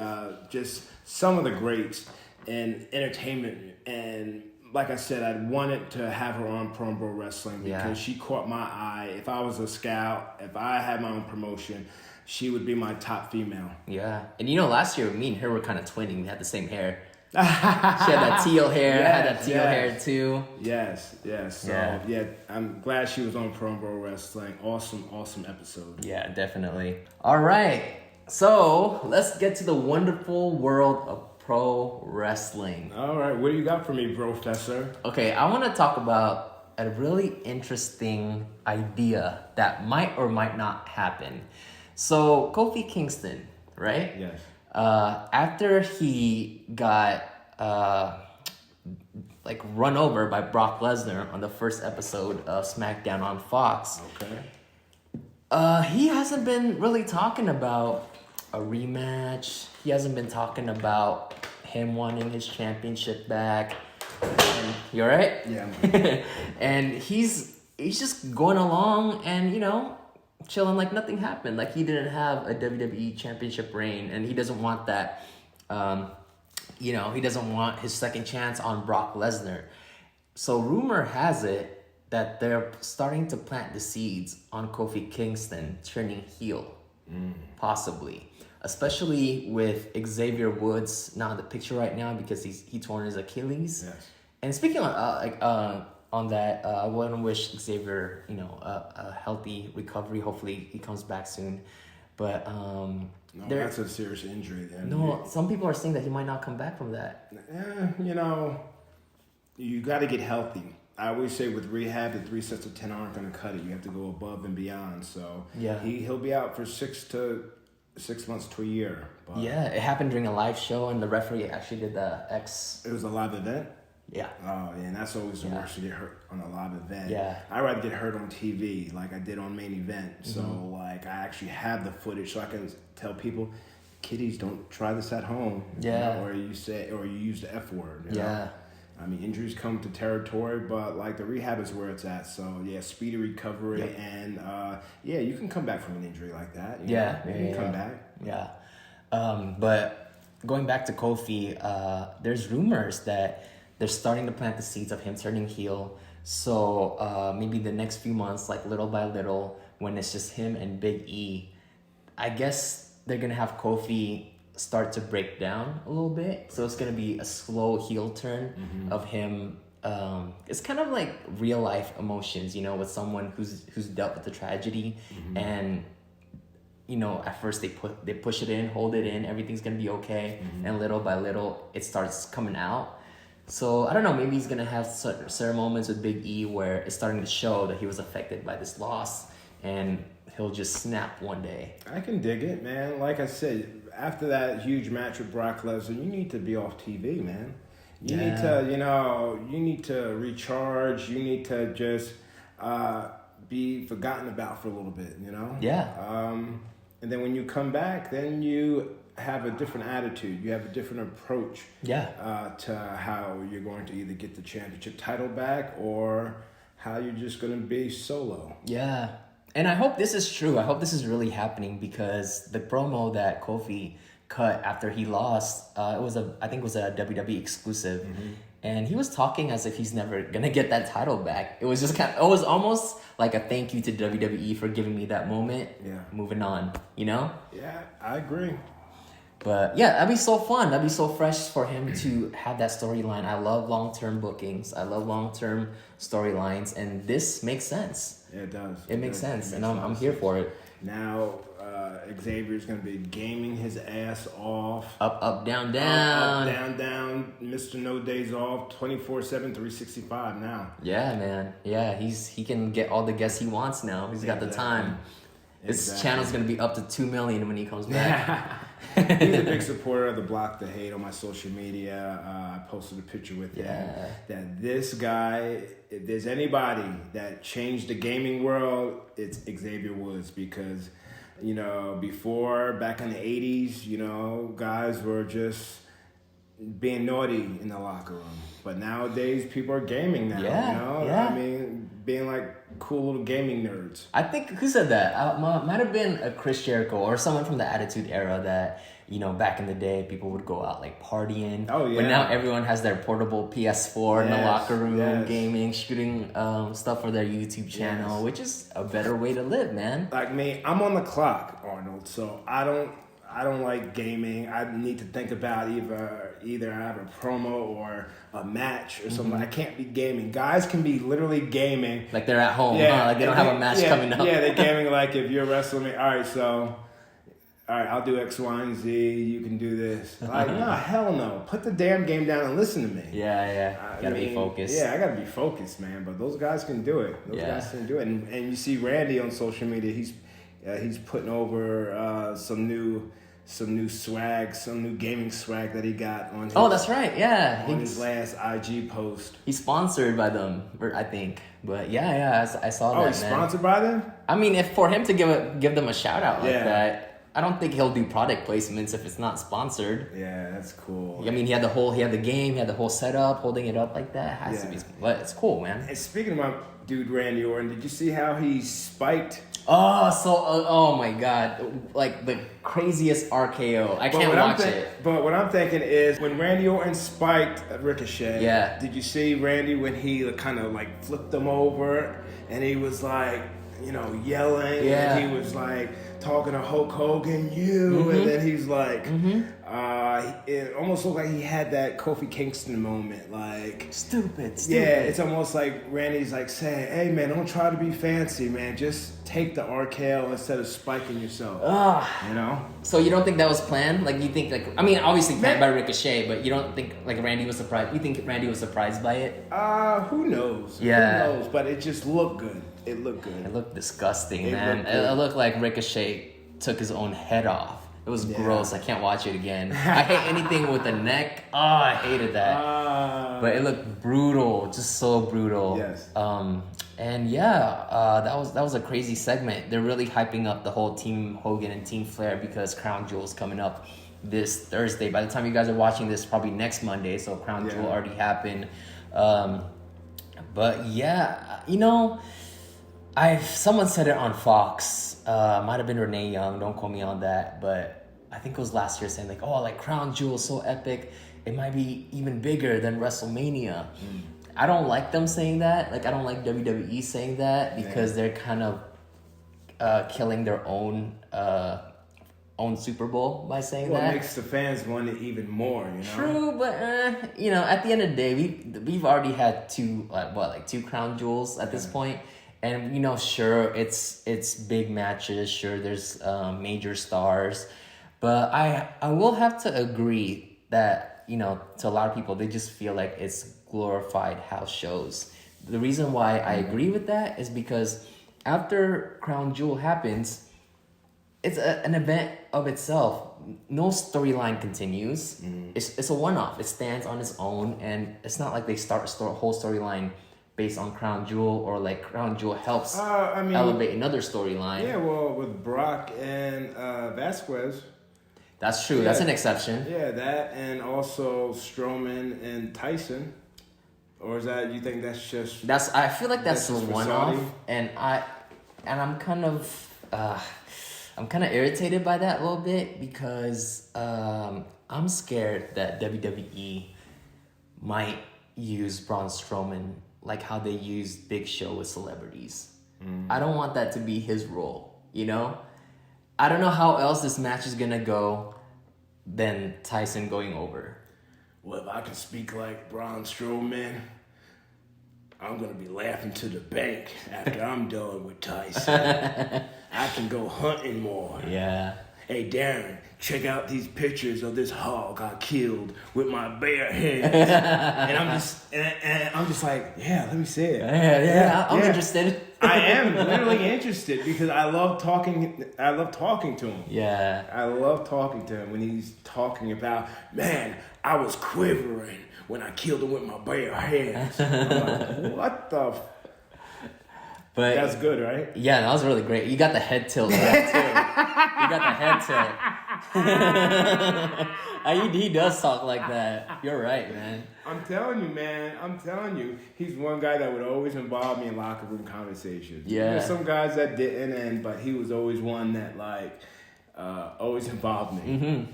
Speaker 2: just some of the greats in entertainment. And like I said, I wanted to have her on Pro Wrestling because she caught my eye. If I was a scout, if I had my own promotion, she would be my top female.
Speaker 1: Yeah. And last year, me and her were kind of twinning. We had the same hair. She had that teal hair. I had that teal hair too.
Speaker 2: Yes. So I'm glad she was on Pro Wrestling. Awesome episode.
Speaker 1: Yeah, definitely. All right, so let's get to the wonderful world of pro wrestling.
Speaker 2: All right, what do you got for me, Professor?
Speaker 1: Okay, I want to talk about a really interesting idea that might or might not happen. So Kofi Kingston, right?
Speaker 2: Yes.
Speaker 1: After he got run over by Brock Lesnar on the first episode of SmackDown on Fox.
Speaker 2: Okay.
Speaker 1: He hasn't been really talking about a rematch. He hasn't been talking about him wanting his championship back. And, you all right?
Speaker 2: Yeah.
Speaker 1: And he's just going along and chilling like nothing happened. Like he didn't have a WWE championship reign, and he doesn't want that. He doesn't want his second chance on Brock Lesnar. So rumor has it that they're starting to plant the seeds on Kofi Kingston turning heel, possibly. Especially with Xavier Woods not in the picture right now because he torn his Achilles.
Speaker 2: Yes.
Speaker 1: And speaking on that, I want to wish Xavier, a healthy recovery. Hopefully he comes back soon. But
Speaker 2: that's a serious injury then.
Speaker 1: No, some people are saying that he might not come back from that.
Speaker 2: You got to get healthy. I always say with rehab, the 3 sets of 10 aren't going to cut it. You have to go above and beyond. So he'll be out for 6 months to a year. But
Speaker 1: yeah, it happened during a live show, and the referee actually did the X.
Speaker 2: It was a live event?
Speaker 1: Yeah.
Speaker 2: Oh, yeah, and that's always the worst to get hurt on a live event.
Speaker 1: Yeah.
Speaker 2: I'd rather get hurt on TV like I did on Main Event. So, I actually have the footage so I can tell people, kiddies, don't try this at home.
Speaker 1: Yeah.
Speaker 2: Or you use the F word. You
Speaker 1: Yeah.
Speaker 2: know? I mean, injuries come to territory, but the rehab is where it's at. So speedy recovery, and you can come back from an injury like that. You can come back.
Speaker 1: Yeah, but going back to Kofi, there's rumors that they're starting to plant the seeds of him turning heel. So maybe the next few months, little by little, when it's just him and Big E, I guess they're gonna have Kofi start to break down a little bit. So it's gonna be a slow heel turn of him. It's kind of like real life emotions, with someone who's dealt with the tragedy, and at first they push it in, hold it in, everything's gonna be okay, and little by little it starts coming out. So I don't know, maybe he's gonna have certain moments with Big E where it's starting to show that he was affected by this loss, and he'll just snap one day.
Speaker 2: I can dig it, man. Like I said, after that huge match with Brock Lesnar, you need to be off TV, man. You need to, you need to recharge. You need to just be forgotten about for a little bit,
Speaker 1: Yeah.
Speaker 2: And then when you come back, then you have a different attitude. You have a different approach.
Speaker 1: Yeah.
Speaker 2: To how you're going to either get the championship title back or how you're just going to be solo.
Speaker 1: Yeah. And I hope this is true. I hope this is really happening because the promo that Kofi cut after he lost, I think it was a WWE exclusive, and he was talking as if he's never gonna get that title back. It was just it was almost like a thank you to WWE for giving me that moment.
Speaker 2: Yeah.
Speaker 1: Moving on,
Speaker 2: Yeah, I agree.
Speaker 1: But yeah, that'd be so fun. That'd be so fresh for him to have that storyline. I love long-term bookings. I love long-term storylines, and this makes sense.
Speaker 2: Yeah, it does.
Speaker 1: It makes sense, and I'm here for it.
Speaker 2: Now, Xavier's going to be gaming his ass off.
Speaker 1: Up, down, down.
Speaker 2: Up, down. Mr. No Days Off, 24/7, 365 now.
Speaker 1: Yeah, man. Yeah, he can get all the guests he wants now. He's got the time. This channel's going to be up to 2 million when he comes back.
Speaker 2: He's a big supporter of the Block the Hate on my social media. I posted a picture with him. That this guy, if there's anybody that changed the gaming world, it's Xavier Woods, because, you know, before, back in the 80s, you know, guys were just being naughty in the locker room. But nowadays, people are gaming now, you know? I mean, being like cool little gaming nerds.
Speaker 1: I think, who said that? Might have been a Chris Jericho or someone from the Attitude Era that, you know, back in the day, people would go out like partying.
Speaker 2: Oh, yeah.
Speaker 1: But now everyone has their portable PS4 in the locker room, gaming, shooting stuff for their YouTube channel, which is a better way to live, man.
Speaker 2: Like me, I'm on the clock, Arnold, so I don't like gaming. I need to think about either I have a promo or a match or something. I can't be gaming. Guys can be literally gaming.
Speaker 1: Like they're at home, huh? Like they don't have a match coming up.
Speaker 2: Yeah, they're gaming like if you're wrestling me. All right, I'll do X, Y, and Z. You can do this. Like, no, hell no. Put the damn game down and listen to me.
Speaker 1: Yeah. Gotta be focused.
Speaker 2: Yeah, I gotta be focused, man. But those guys can do it. Those guys can do it. And you see Randy on social media. He's putting over some new swag, some new gaming swag that he got on his,
Speaker 1: that's right,
Speaker 2: on his last IG post.
Speaker 1: He's sponsored by them, I think. But I saw that, man.
Speaker 2: He's sponsored by them?
Speaker 1: I mean, if for him to give them a shout out like that, I don't think he'll do product placements if it's not sponsored.
Speaker 2: Yeah, that's cool.
Speaker 1: I mean, he had the game, he had the whole setup, holding it up like that. Has to be, but it's cool, man.
Speaker 2: And speaking of my dude Randy Orton, did you see how he spiked?
Speaker 1: Oh my God, like the craziest RKO. I can't watch it.
Speaker 2: But what I'm thinking is when Randy Orton spiked Ricochet, did you see Randy when he kind of like flipped him over and he was like, you know, yelling and he was like talking to Hulk Hogan, and then he's like, it almost looked like he had that Kofi Kingston moment, like
Speaker 1: stupid.
Speaker 2: Yeah, it's almost like Randy's like saying, "Hey man, don't try to be fancy, man. Just take the RKO instead of spiking yourself." You know.
Speaker 1: So you don't think that was planned? Like you think, like, I mean, obviously planned by Ricochet, but you don't think like Randy was surprised? You think Randy was surprised by it?
Speaker 2: Who knows?
Speaker 1: Yeah.
Speaker 2: Who knows? But it just looked good. It looked good.
Speaker 1: It looked disgusting, man. It looked like Ricochet took his own head off. It was gross. I can't watch it again. I hate anything with the neck. I hated that. But it looked brutal, just so brutal.
Speaker 2: Yes.
Speaker 1: And that was a crazy segment. They're really hyping up the whole Team Hogan and Team Flair because Crown Jewel's coming up this Thursday. By the time you guys are watching this, probably next Monday. So Crown Jewel already happened. But yeah, you know, someone said it on Fox. Might have been Renee Young. Don't quote me on that, but I think it was last year saying like, oh, like Crown Jewel is so epic, it might be even bigger than WrestleMania. I don't like them saying that. Like I don't like WWE saying that because they're kind of killing their own Super Bowl by saying that.
Speaker 2: It makes the fans want it even more, you know.
Speaker 1: True, but you know, at the end of the day, we've already had two Crown Jewels at this point. And you know, sure, it's big matches. Sure, there's major stars, but I will have to agree that, you know, to a lot of people, they just feel like it's glorified house shows. The reason why I agree with that is because after Crown Jewel happens, it's an event of itself. No storyline continues. It's a one-off. It stands on its own, and it's not like they start a whole storyline based on Crown Jewel, or like Crown Jewel helps elevate another storyline.
Speaker 2: Yeah, well, with Brock and Vasquez.
Speaker 1: That's true. That's an exception.
Speaker 2: Yeah, that, and also Strowman and Tyson. Or is that, you think that's just...
Speaker 1: I feel like that's a one-off, and I'm kind of irritated by that a little bit because I'm scared that WWE might use Braun Strowman like how they used Big Show with celebrities. I don't want that to be his role, you know? I don't know how else this match is gonna go than Tyson going over.
Speaker 2: Well, if I can speak like Braun Strowman, I'm gonna be laughing to the bank after I'm done with Tyson. I can go hunting more.
Speaker 1: Yeah.
Speaker 2: hey Darren, check out these pictures of this hog I killed with my bare hands. and I'm just like, yeah, let me see it.
Speaker 1: I'm interested.
Speaker 2: I am literally interested because I love talking to him.
Speaker 1: Yeah.
Speaker 2: I love talking to him when he's talking about, man, I was quivering when I killed him with my bare hands. I'm like, what the
Speaker 1: But
Speaker 2: that's good, right?
Speaker 1: Yeah, that was really great. You got the head tilt for that too. You got the head tilt. He does talk like that. You're right, man.
Speaker 2: I'm telling you, man. He's one guy that would always involve me in locker room conversations.
Speaker 1: Yeah.
Speaker 2: There's some guys that didn't, but he was always one that always involved me.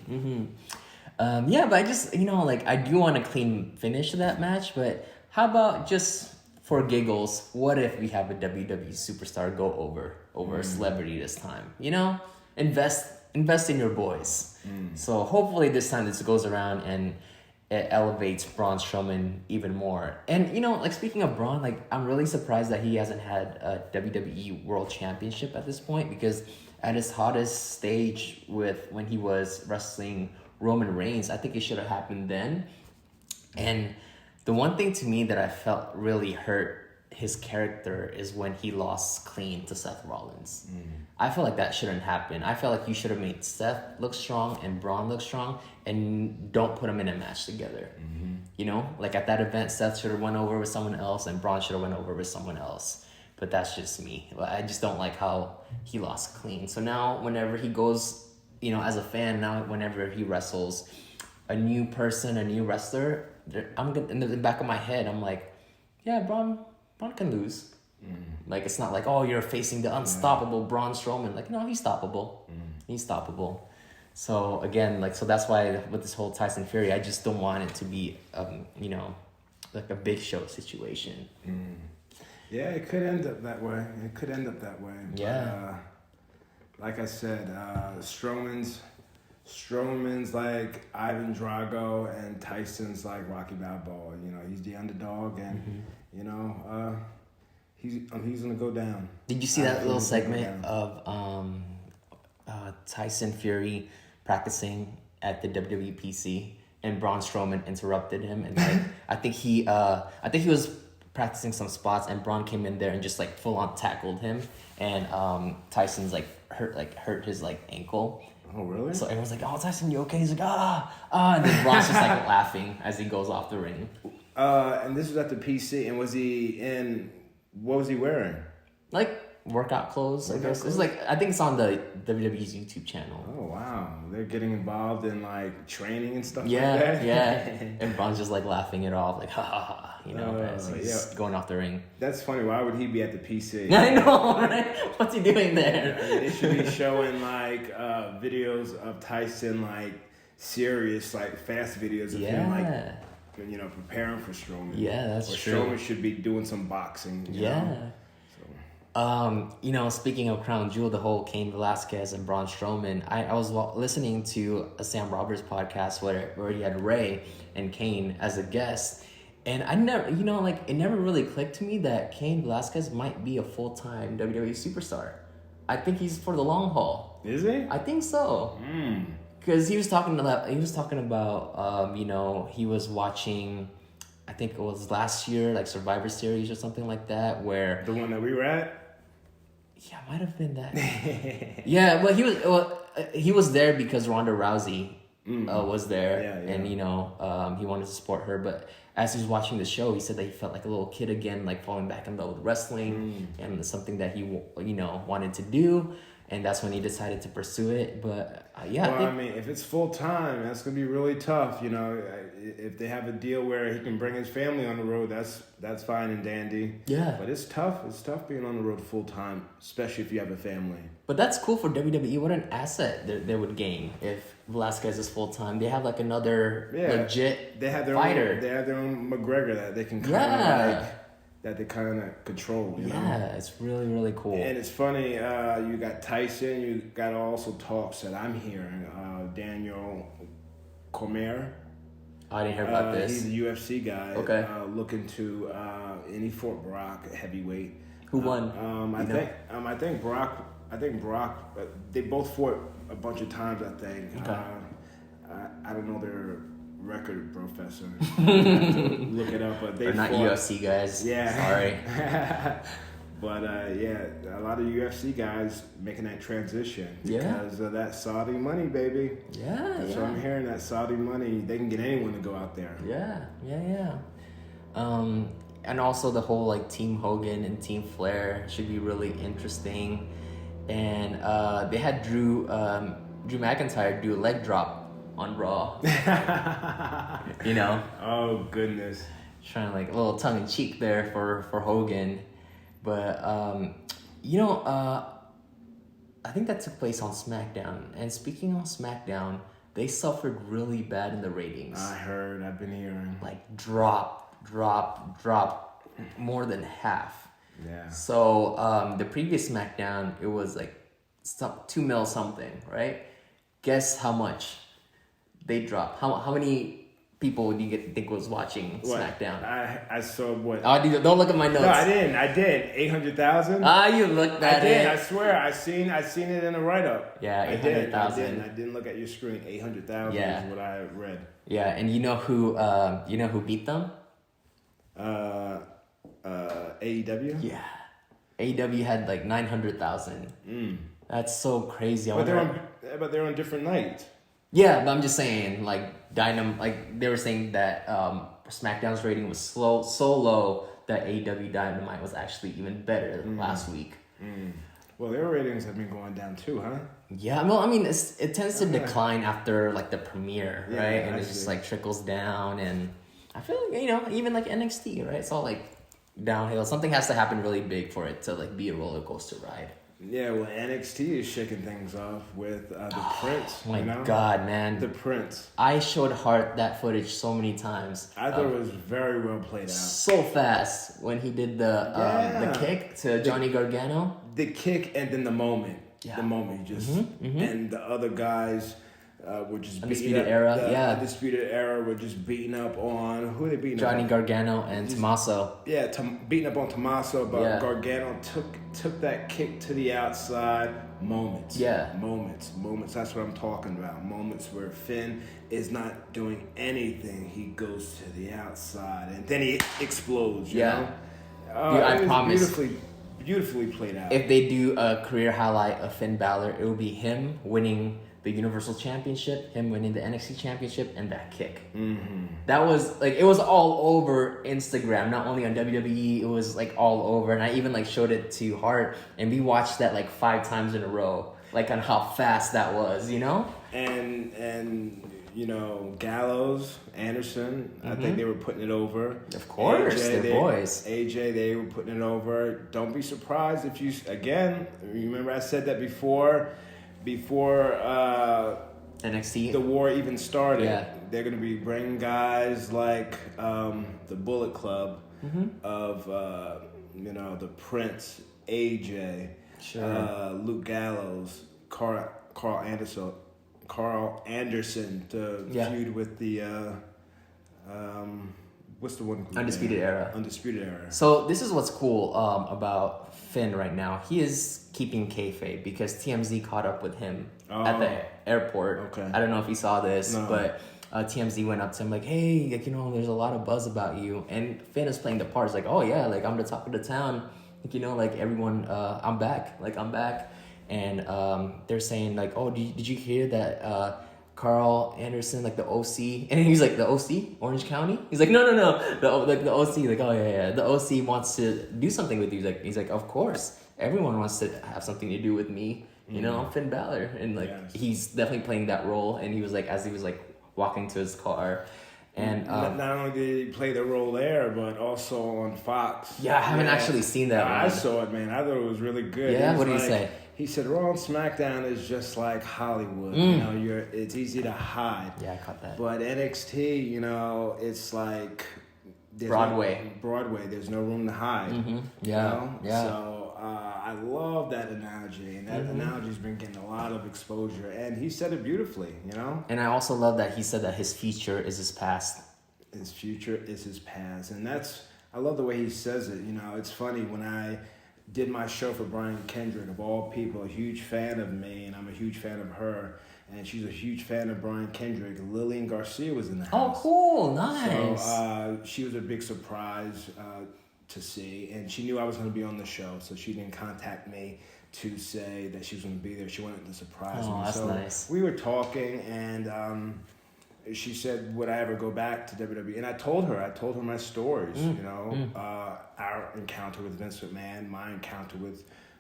Speaker 1: Yeah, but I just, I do want a clean finish to that match, but how about just for giggles, what if we have a WWE superstar go over a celebrity this time? Invest in your boys. So hopefully this time this goes around and it elevates Braun Strowman even more. And speaking of Braun, I'm really surprised that he hasn't had a WWE World Championship at this point, because at his hottest stage when he was wrestling Roman Reigns, I think it should have happened then. And the one thing to me that I felt really hurt his character is when he lost clean to Seth Rollins. I feel like that shouldn't happen. I feel like you should have made Seth look strong and Braun look strong and don't put them in a match together. At that event, Seth should have went over with someone else and Braun should have went over with someone else. But that's just me. I just don't like how he lost clean. So now whenever he goes, as a fan, whenever he wrestles a new person, a new wrestler, in the back of my head, I'm like, yeah, Braun can lose. It's not like, oh, you're facing the unstoppable Braun Strowman. No, he's stoppable. He's stoppable. So again, so that's why with this whole Tyson Fury, I just don't want it to be, a Big Show situation.
Speaker 2: Yeah, it could end up that way.
Speaker 1: Yeah.
Speaker 2: But, like I said, Strowman's like Ivan Drago and Tyson's like Rocky Balboa. He's the underdog, and he's gonna go down.
Speaker 1: Did you see that little segment of Tyson Fury practicing at the WWE PC, and Braun Strowman interrupted him, and I think he was practicing some spots, and Braun came in there and just full on tackled him, and Tyson's hurt his ankle.
Speaker 2: Oh, really?
Speaker 1: So everyone's like, oh, Tyson, you okay? He's like, and then Braun's just laughing as he goes off the ring.
Speaker 2: And this was at the PC, and what was he wearing?
Speaker 1: Workout clothes, I guess. It's I think it's on the WWE's YouTube channel.
Speaker 2: Oh, wow. They're getting involved in training and stuff like
Speaker 1: that.
Speaker 2: that?
Speaker 1: Yeah. And Braun's just laughing it off, ha ha ha, as he's going off the ring.
Speaker 2: That's funny. Why would he be at the PC?
Speaker 1: I know, right? What's he doing there?
Speaker 2: They should be showing videos of Tyson serious fast videos of him preparing for Strowman.
Speaker 1: Yeah, that's true.
Speaker 2: Strowman should be doing some boxing. You know?
Speaker 1: Speaking of Crown Jewel, the whole Cain Velasquez and Braun Strowman, I was listening to a Sam Roberts podcast where he had Ray and Cain as a guest, and I never, it never really clicked to me that Cain Velasquez might be a full-time WWE superstar. I think he's for the long haul.
Speaker 2: Is he?
Speaker 1: I think so. Because he was talking about, he was watching, I think it was last year, Survivor Series or something like that, where
Speaker 2: the one that we were at.
Speaker 1: Yeah, might have been that. Yeah, well, he was there because Ronda Rousey was there, and he wanted to support her. But as he was watching the show, he said that he felt like a little kid again, falling back in love with wrestling, and it's something that he wanted to do. And that's when he decided to pursue it. But
Speaker 2: if it's full time, that's gonna be really tough. If they have a deal where he can bring his family on the road, that's fine and dandy.
Speaker 1: Yeah.
Speaker 2: But it's tough. It's tough being on the road full time, especially if you have a family.
Speaker 1: But that's cool for WWE. What an asset they would gain if Velasquez is full time. They have another legit fighter.
Speaker 2: They have their own McGregor that they can that they kind of control,
Speaker 1: Yeah, it's really, really cool.
Speaker 2: And it's funny, you got Tyson, you got also talks that I'm hearing, Daniel Cormier.
Speaker 1: I didn't hear about this.
Speaker 2: He's a UFC guy.
Speaker 1: Okay.
Speaker 2: Looking to, and he fought Brock at heavyweight.
Speaker 1: Who won?
Speaker 2: I think Brock I think Brock. They both fought a bunch of times. I think.
Speaker 1: Okay.
Speaker 2: I don't know their record, Professor. I have to look it up, but they
Speaker 1: They're not
Speaker 2: fought,
Speaker 1: UFC guys.
Speaker 2: Yeah.
Speaker 1: Sorry.
Speaker 2: But a lot of UFC guys making that transition because of that Saudi money, baby.
Speaker 1: Yeah,
Speaker 2: That's what I'm hearing. That Saudi money, they can get anyone to go out there.
Speaker 1: Yeah. And also the whole like Team Hogan and Team Flair should be really interesting. And they had Drew McIntyre do a leg drop on Raw. You know?
Speaker 2: Oh goodness.
Speaker 1: Trying like a little tongue in cheek there for Hogan. But I think that took place on SmackDown. And speaking on SmackDown, they suffered really bad in the ratings.
Speaker 2: I heard. I've been hearing.
Speaker 1: Like drop more than half.
Speaker 2: Yeah.
Speaker 1: So the previous SmackDown, it was like 2 mil something, right? Guess how much they dropped? How many people do you think was watching SmackDown?
Speaker 2: I saw what?
Speaker 1: Oh, don't look at my notes.
Speaker 2: No, I didn't. 800,000.
Speaker 1: You looked at it.
Speaker 2: I did. I swear. I seen it in a write up.
Speaker 1: Yeah, 800,000.
Speaker 2: I didn't look at your screen. 800,000 is what I read.
Speaker 1: Yeah, and you know who beat them?
Speaker 2: AEW.
Speaker 1: Yeah, AEW had like 900,000. That's so crazy.
Speaker 2: But they're on different nights.
Speaker 1: Yeah, but I'm just saying, like they were saying that SmackDown's rating was so low that AEW Dynamite was actually even better last week.
Speaker 2: Well, their ratings have been going down too, huh?
Speaker 1: Yeah, well, I mean, it tends to decline after like the premiere, right? And it just like trickles down, and I feel like even like NXT, right? It's all like downhill. Something has to happen really big for it to like be a roller coaster ride.
Speaker 2: Yeah, well, NXT is shaking things off with the Prince.
Speaker 1: Oh my God, man.
Speaker 2: The Prince.
Speaker 1: I showed Hart that footage so many times.
Speaker 2: I thought it was very well played out.
Speaker 1: So fast when he did the kick to Johnny Gargano.
Speaker 2: The kick and then the moment.
Speaker 1: Yeah.
Speaker 2: The moment you just... And the other guys were just
Speaker 1: Undisputed Era,
Speaker 2: Undisputed Era were just beating up on... Who are they beating
Speaker 1: Johnny
Speaker 2: up on?
Speaker 1: Gargano and Tommaso.
Speaker 2: Yeah, beating up on Tommaso, but Gargano took that kick to the outside. Moments.
Speaker 1: Yeah.
Speaker 2: Moments. That's what I'm talking about. Moments where Finn is not doing anything. He goes to the outside and then he explodes, you know?
Speaker 1: Dude, I promise.
Speaker 2: Beautifully played out.
Speaker 1: If they do a career highlight of Finn Balor, it will be him winning the Universal Championship, him winning the NXT Championship, and that kick. That was like, it was all over Instagram, not only on WWE, it was like all over. And I even like showed it to Hart, and we watched that like 5 times in a row, like on how fast that was, you know?
Speaker 2: And Gallows, Anderson, I think they were putting it over.
Speaker 1: Of course, they're boys.
Speaker 2: AJ, they were putting it over. Don't be surprised if remember I said that before
Speaker 1: NXT,
Speaker 2: the war even started.
Speaker 1: Yeah.
Speaker 2: They're going to be bringing guys like the Bullet Club of the Prince, AJ, Luke Gallows, Carl Anderson to feud with the what's the one?
Speaker 1: Undisputed Era.
Speaker 2: Undisputed Era.
Speaker 1: So this is what's cool about Finn right now. He is keeping kayfabe because TMZ caught up with him at the airport.
Speaker 2: Okay.
Speaker 1: I don't know if you saw this, but TMZ went up to him like, hey, like, there's a lot of buzz about you. And Finn is playing the part. It's like, oh yeah, like I'm the top of the town. Like, like everyone, I'm back. Like I'm back. And they're saying like, oh, did you hear that Carl Anderson, like the OC, and he's like, the OC, Orange County? He's like, no, the OC, like, oh yeah, the OC wants to do something with you. He's like, of course, everyone wants to have something to do with me. I'm Finn Balor, and like he's definitely playing that role. And he was like, as he was like walking to his car. And
Speaker 2: not only did he play the role there, but also on Fox.
Speaker 1: Yeah, I haven't actually seen that one.
Speaker 2: I saw it, man. I thought it was really good.
Speaker 1: Yeah, what did he say?
Speaker 2: He said, Raw and SmackDown is just like Hollywood. It's easy to hide.
Speaker 1: Yeah, I caught that.
Speaker 2: But NXT, it's like
Speaker 1: Broadway.
Speaker 2: There's no room to hide.
Speaker 1: Yeah.
Speaker 2: So I love that analogy, and that analogy's been getting a lot of exposure. And he said it beautifully, And
Speaker 1: I also love that he said that his future is his past.
Speaker 2: His future is his past, and I love the way he says it. It's funny when did my show for Brian Kendrick, of all people, a huge fan of me, and I'm a huge fan of her. And she's a huge fan of Brian Kendrick. Lillian Garcia was in the house.
Speaker 1: Oh, cool. Nice.
Speaker 2: So she was a big surprise to see. And she knew I was going to be on the show, so she didn't contact me to say that she was going to be there. She wanted to surprise me.
Speaker 1: That's
Speaker 2: so
Speaker 1: nice.
Speaker 2: We were talking, and she said, would I ever go back to WWE? And I told her my stories, our encounter with Vince McMahon, my encounter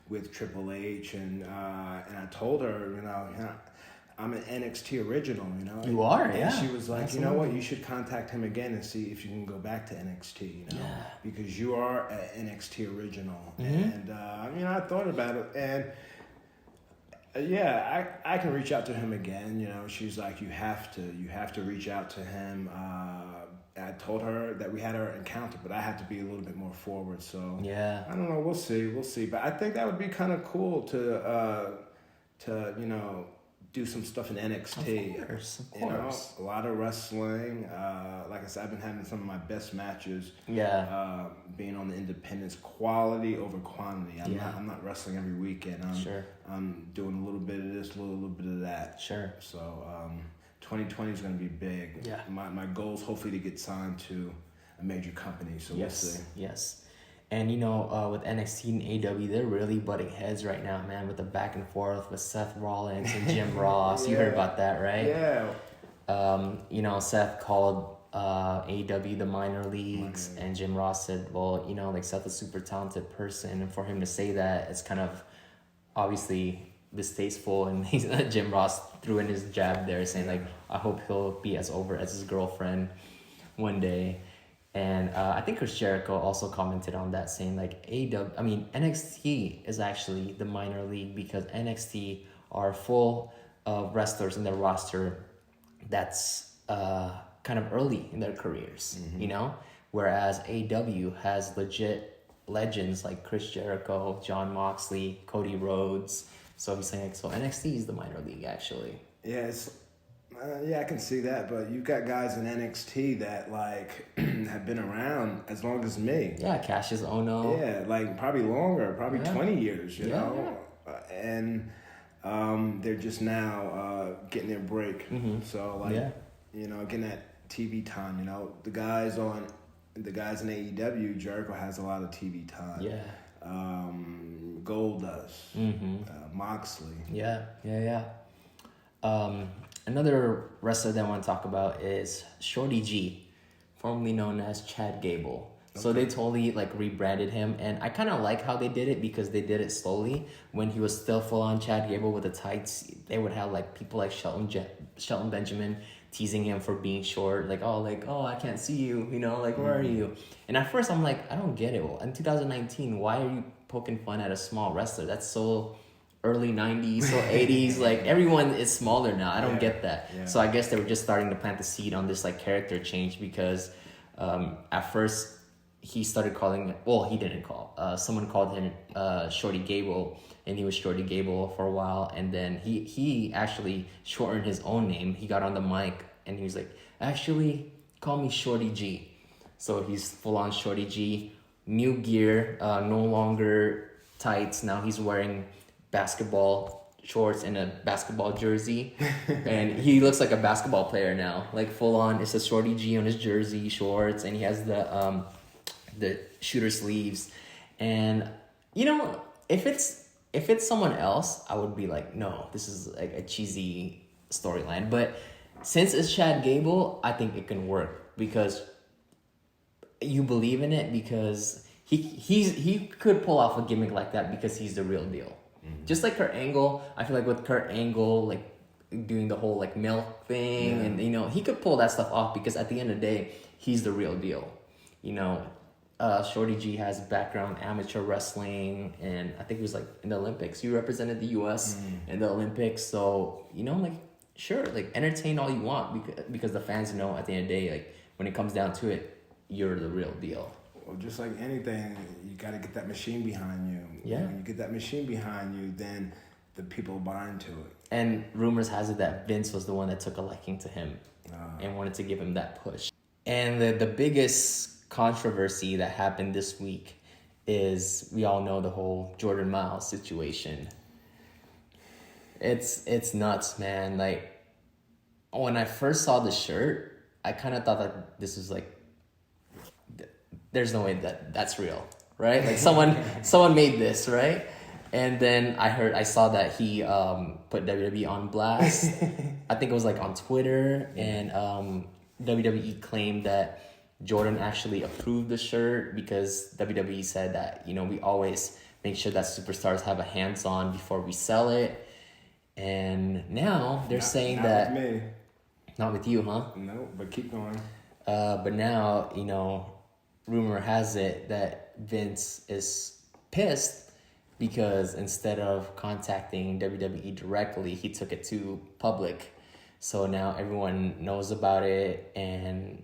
Speaker 2: with Triple H, and I told her, I'm an NXT original,
Speaker 1: You are,
Speaker 2: and
Speaker 1: yeah.
Speaker 2: she was like,
Speaker 1: Absolutely.
Speaker 2: you know what, you should contact him again and see if you can go back to NXT, because you are an NXT original. And, I thought about it, and I can reach out to him again. She's like, you have to reach out to him. I told her that we had our encounter, but I had to be a little bit more forward. So
Speaker 1: yeah,
Speaker 2: I don't know. We'll see. But I think that would be kind of cool to do some stuff in NXT.
Speaker 1: Of course.
Speaker 2: A lot of wrestling. Like I said, I've been having some of my best matches.
Speaker 1: Yeah.
Speaker 2: Being on the independents, quality over quantity. I'm not wrestling every weekend. I'm doing a little bit of this, a little bit of that.
Speaker 1: Sure.
Speaker 2: So 2020 is going to be big.
Speaker 1: Yeah.
Speaker 2: My goal is hopefully to get signed to a major company. So we'll see.
Speaker 1: Yes. And with NXT and AW, they're really butting heads right now, man, with the back and forth with Seth Rollins and Jim Ross. You heard about that, right?
Speaker 2: Yeah.
Speaker 1: Seth called AW the minor leagues, and Jim Ross said, well, Seth is a super talented person, and for him to say that, it's kind of obviously distasteful, and Jim Ross threw in his jab there saying, I hope he'll be as over as his girlfriend one day. And I think Chris Jericho also commented on that, saying NXT is actually the minor league, because NXT are full of wrestlers in their roster that's kind of early in their careers, whereas AW has legit legends like Chris Jericho, Jon Moxley, Cody Rhodes. So he's saying, NXT is the minor league, actually.
Speaker 2: Yeah, I can see that, but you've got guys in NXT that have been around as long as me.
Speaker 1: Yeah, Cassius Ohno.
Speaker 2: Yeah, probably longer, 20 years, you know, and they're just now getting their break.
Speaker 1: Mm-hmm.
Speaker 2: So getting that TV time. The guys in AEW, Jericho has a lot of TV time.
Speaker 1: Yeah.
Speaker 2: Gold does.
Speaker 1: Mm-hmm.
Speaker 2: Moxley.
Speaker 1: Yeah. Another wrestler that I want to talk about is Shorty G, formerly known as Chad Gable. Okay. So they totally rebranded him, and I kind of like how they did it, because they did it slowly. When he was still full on Chad Gable with the tights, they would have people like Shelton Benjamin teasing him for being short, I can't see you, where are you? And at first I'm like, I don't get it. Well, in 2019, why are you poking fun at a small wrestler? That's so early 90s, so 80s, everyone is smaller now. I don't get that. Yeah. So I guess they were just starting to plant the seed on this character change, because at first he started calling, he didn't call. Someone called him Shorty Gable, and he was Shorty Gable for a while, and then he actually shortened his own name. He got on the mic and he was like, actually, call me Shorty G. So he's full on Shorty G, new gear, no longer tights. Now he's wearing basketball shorts and a basketball jersey, and he looks like a basketball player now, full on. It's a Shorty G on his jersey, shorts, and he has the shooter sleeves. And if it's someone else, I would be like, no, this is a cheesy storyline. But since it's Chad Gable, I think it can work, because you believe in it, because he could pull off a gimmick like that, because he's the real deal. Mm-hmm. Just like Kurt Angle, I feel like with Kurt Angle, doing the whole milk thing, and he could pull that stuff off, because at the end of the day, he's the real deal. Shorty G has background amateur wrestling, and I think he was in the Olympics. He represented the U.S. in the Olympics, so sure, entertain all you want, because the fans know at the end of the day, when it comes down to it, you're the real deal.
Speaker 2: Well, just like anything, you got to get that machine behind you.
Speaker 1: Yeah.
Speaker 2: When you get that machine behind you, then the people buy into it.
Speaker 1: And rumors has it that Vince was the one that took a liking to him and wanted to give him that push. And the biggest controversy that happened this week is we all know the whole Jordan Miles situation. It's nuts, man. Like, when I first saw the shirt, I kind of thought that this was like, there's no way that's real, right? Like someone made this, right? And then I saw that he put WWE on blast. I think it was like on Twitter, and WWE claimed that Jordan actually approved the shirt because WWE said that, we always make sure that superstars have a hands-on before we sell it. And now they're saying
Speaker 2: not
Speaker 1: that...
Speaker 2: With me.
Speaker 1: Not with you, huh?
Speaker 2: No, but keep going.
Speaker 1: But now, rumor has it that Vince is pissed because instead of contacting WWE directly, he took it to public. So now everyone knows about it, and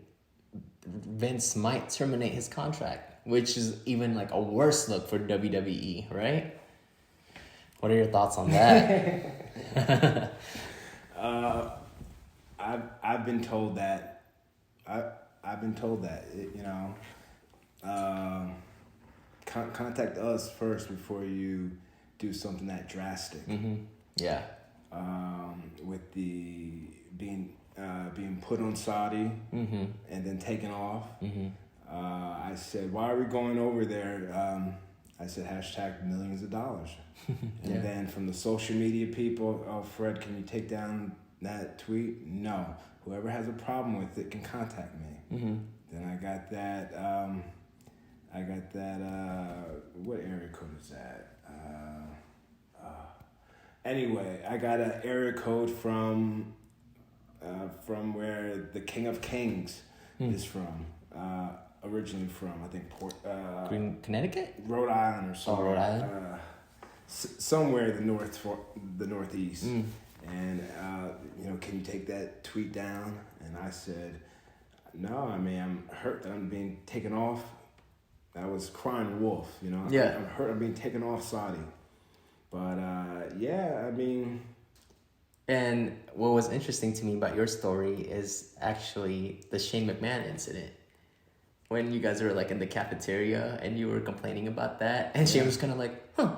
Speaker 1: Vince might terminate his contract, which is even like a worse look for WWE, right? What are your thoughts on that?
Speaker 2: I've been told that. I've been told that. Contact us first before you do something that drastic.
Speaker 1: Mm-hmm. Yeah.
Speaker 2: With the being put on Saudi
Speaker 1: mm-hmm.
Speaker 2: and then taken off.
Speaker 1: Mm-hmm.
Speaker 2: I said, why are we going over there? I said, # millions of dollars. And
Speaker 1: yeah.
Speaker 2: then from the social media people, oh, Fred, can you take down that tweet? No. Whoever has a problem with it can contact me.
Speaker 1: Mm-hmm.
Speaker 2: Then I got that, what area code is that? Anyway, I got an area code from where the King of Kings is from, originally from, I think,
Speaker 1: Connecticut?
Speaker 2: Rhode Island or somewhere.
Speaker 1: Oh, Rhode Island?
Speaker 2: Somewhere in the northeast. And, can you take that tweet down? And I said, no, I mean, I'm hurt that I'm being taken off. I was crying wolf,
Speaker 1: Yeah.
Speaker 2: I'm hurt I'm being taken off Saudi. But, yeah, I mean...
Speaker 1: And what was interesting to me about your story is actually the Shane McMahon incident. When you guys were like in the cafeteria and you were complaining about that, and Shane was kind of like, huh,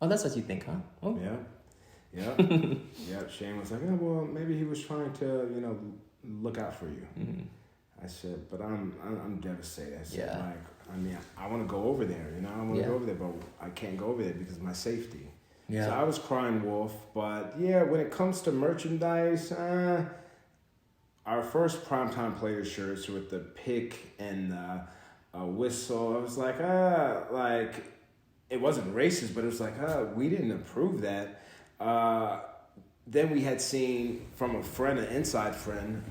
Speaker 1: oh, that's what you think, huh? Oh.
Speaker 2: Yeah. Yeah, Shane was like, oh, well, maybe he was trying to, look out for you.
Speaker 1: Mm-hmm.
Speaker 2: I said, but I'm devastated. I said,
Speaker 1: Yeah.
Speaker 2: I want to go over there, I want to go over there, but I can't go over there because of my safety. Yeah. So I was crying wolf, but yeah, when it comes to merchandise, our first Primetime Player shirts with the pick and a whistle, I was like, it wasn't racist, but it was like, we didn't approve that. Then we had seen from a friend, an inside friend,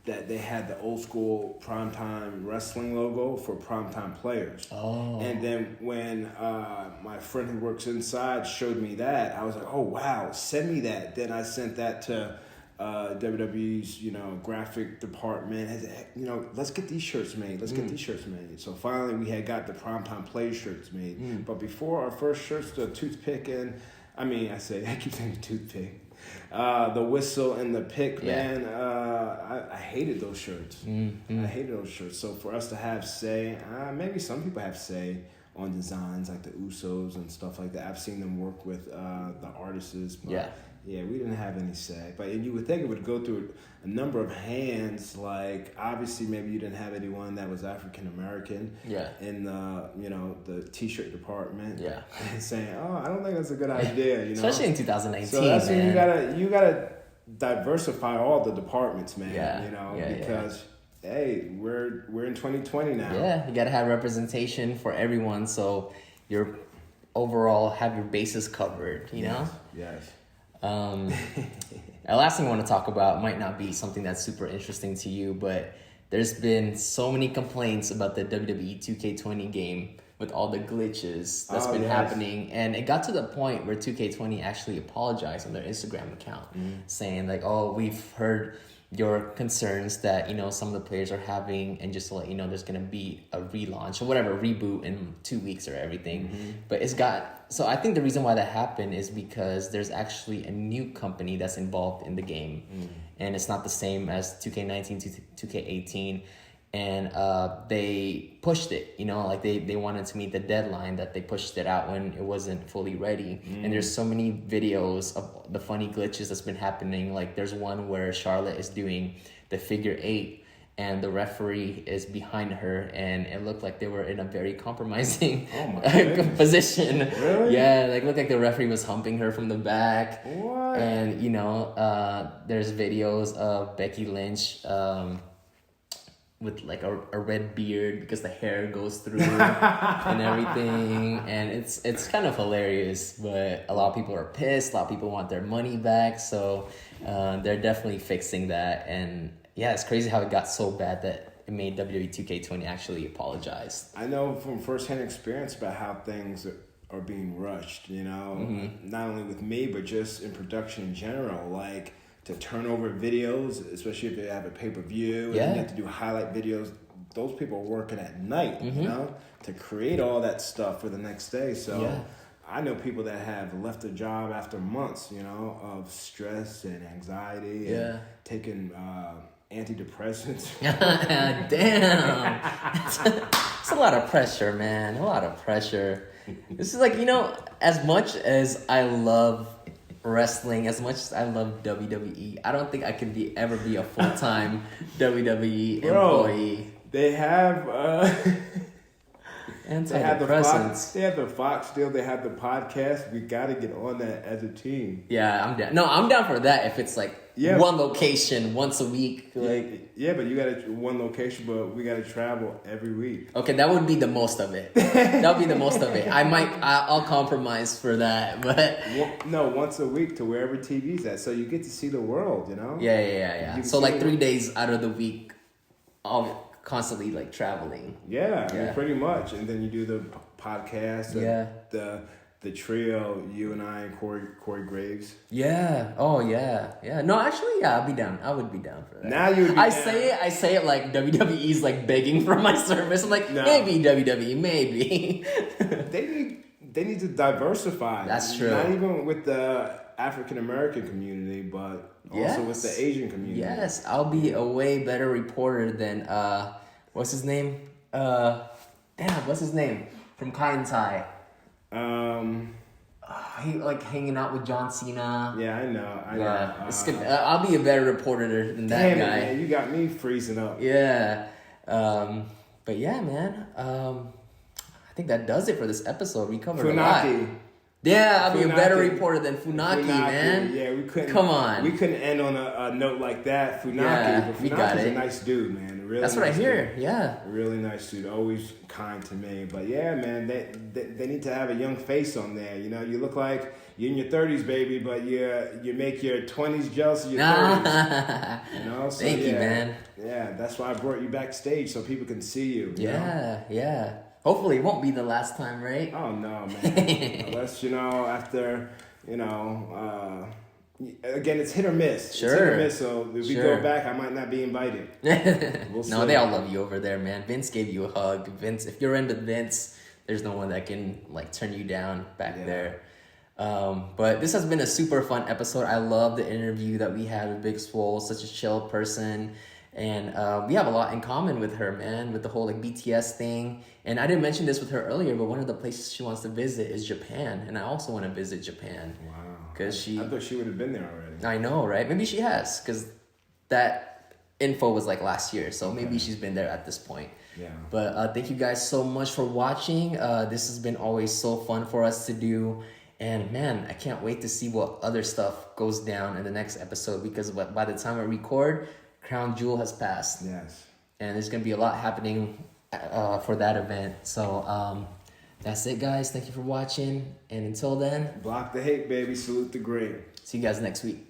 Speaker 2: that they had the old school Primetime Wrestling logo for Primetime Players.
Speaker 1: Oh.
Speaker 2: And then when my friend who works inside showed me that, I was like, oh, wow, send me that. Then I sent that to WWE's, graphic department. Let's get these shirts made. Get these shirts made. So finally we had got the Primetime Play shirts made. But before our first shirts, the toothpick and, I keep saying toothpick. The whistle and the pick, man, I hated those shirts.
Speaker 1: Mm-hmm.
Speaker 2: I hated those shirts. So for us to have say, maybe some people have say on designs like the Usos and stuff like that. I've seen them work with the artists, but yeah, we didn't have any say. But you would think it would go through a number of hands. Like obviously, maybe you didn't have anyone that was African American. Yeah. In the T-shirt department. Yeah. Saying, oh, I don't think that's a good idea.
Speaker 1: Especially in 2019.
Speaker 2: So that's
Speaker 1: man.
Speaker 2: when you gotta diversify all the departments, man. Because. Hey, we're in 2020 now.
Speaker 1: Yeah, you gotta have representation for everyone, so you're overall have your bases covered. You know.
Speaker 2: Yes.
Speaker 1: The last thing I want to talk about might not be something that's super interesting to you, but there's been so many complaints about the WWE 2K20 game with all the glitches that's been happening, and it got to the point where 2K20 actually apologized on their Instagram account, saying like, "Oh, we've heard your concerns that some of the players are having, and just to let you know, there's gonna be a relaunch or whatever, reboot in 2 weeks or everything." But so I think the reason why that happened is because there's actually a new company that's involved in the game, and it's not the same as 2K19 to 2K18, and they pushed it, you know, like they wanted to meet the deadline, that they pushed it out when it wasn't fully ready. And there's so many videos of the funny glitches that's been happening. Like there's one where Charlotte is doing the figure 8 and the referee is behind her, and it looked like they were in a very compromising position.
Speaker 2: Really?
Speaker 1: Yeah, like looked like the referee was humping her from the back.
Speaker 2: What?
Speaker 1: And you know, there's videos of Becky Lynch with like a red beard because the hair goes through and everything, and it's kind of hilarious. But a lot of people are pissed. A lot of people want their money back, so they're definitely fixing that. And yeah, it's crazy how it got so bad that it made WWE 2K20 actually apologize.
Speaker 2: I know from firsthand experience about how things are being rushed, you know, not only with me, but just in production in general. Like to turn over videos, especially if they have a pay-per-view, and you have to do highlight videos. Those people are working at night, you know, to create all that stuff for the next day. So I know people that have left a job after months, you know, of stress and anxiety and taking antidepressants.
Speaker 1: Damn. It's a lot of pressure, man. A lot of pressure. This is like, you know, as much as I love wrestling, as much as I love WWE, I don't think I could ever be a full-time WWE employee.
Speaker 2: They have
Speaker 1: antidepressants.
Speaker 2: They have the Fox deal. They have the podcast. We got to get on that as a team.
Speaker 1: Yeah, I'm down. No, I'm down for that if it's like one location once a week. Like
Speaker 2: but you got one location, but we got to travel every week.
Speaker 1: Okay, that would be the most of it. That would be the most of it. I'll compromise for that, but
Speaker 2: once a week to wherever TV's at, so you get to see the world. You know.
Speaker 1: Yeah. So like 3 days out of the week, I'll constantly like traveling.
Speaker 2: I mean, pretty much. And then you do the podcast. The trio, you and I and Corey Graves.
Speaker 1: Yeah. Oh yeah. Yeah. No, actually, I'll be down. I would be down for that.
Speaker 2: Now you would be
Speaker 1: I say it like WWE's like begging for my service. I'm like, maybe WWE, maybe.
Speaker 2: They need to diversify.
Speaker 1: That's true.
Speaker 2: Not even with the African American community, but also with the Asian community.
Speaker 1: Yes, I'll be a way better reporter than what's his name? What's his name? From Kai Tai. He like hanging out with John Cena.
Speaker 2: Yeah, I know.
Speaker 1: It's good. I'll be a better reporter than that guy.
Speaker 2: Man, you got me freezing up.
Speaker 1: Yeah. But yeah, man. I think that does it for this episode. We covered a lot. Yeah, I'll be a better reporter than Funaki, man.
Speaker 2: Yeah, we couldn't.
Speaker 1: Come on.
Speaker 2: We couldn't end on a note like that. Funaki, but Funaki's a nice dude, man. Really
Speaker 1: That's what I hear. Yeah.
Speaker 2: A really nice dude. Always kind to me. But yeah, man, they need to have a young face on there. You know, you look like you're in your 30s, baby, but you make your 20s jealous of your 30s. You know? So,
Speaker 1: Thank you, man.
Speaker 2: Yeah, that's why I brought you backstage so people can see you. You know?
Speaker 1: Yeah. Hopefully it won't be the last time, right?
Speaker 2: Oh, no, man. Unless, after, again, it's hit or miss.
Speaker 1: Sure.
Speaker 2: It's hit or miss, so if we go back, I might not be invited. We'll see.
Speaker 1: No, they all love you over there, man. Vince gave you a hug. Vince, if you're into Vince, there's no one that can, turn you down back there. But this has been a super fun episode. I love the interview that we had with Big Swole, such a chill person. And we have a lot in common with her, man, with the whole BTS thing. And I didn't mention this with her earlier, but one of the places she wants to visit is Japan. And I also want to visit Japan.
Speaker 2: Wow.
Speaker 1: I
Speaker 2: thought she would have been there already.
Speaker 1: I know, right? Maybe she has, because that info was last year. So maybe she's been there at this point.
Speaker 2: Yeah.
Speaker 1: But thank you guys so much for watching. This has been always so fun for us to do. And man, I can't wait to see what other stuff goes down in the next episode, because by the time I record, Crown Jewel has passed.
Speaker 2: Yes.
Speaker 1: And there's going to be a lot happening for that event. So that's it, guys. Thank you for watching. And until then,
Speaker 2: block the hate, baby. Salute the great.
Speaker 1: See you guys next week.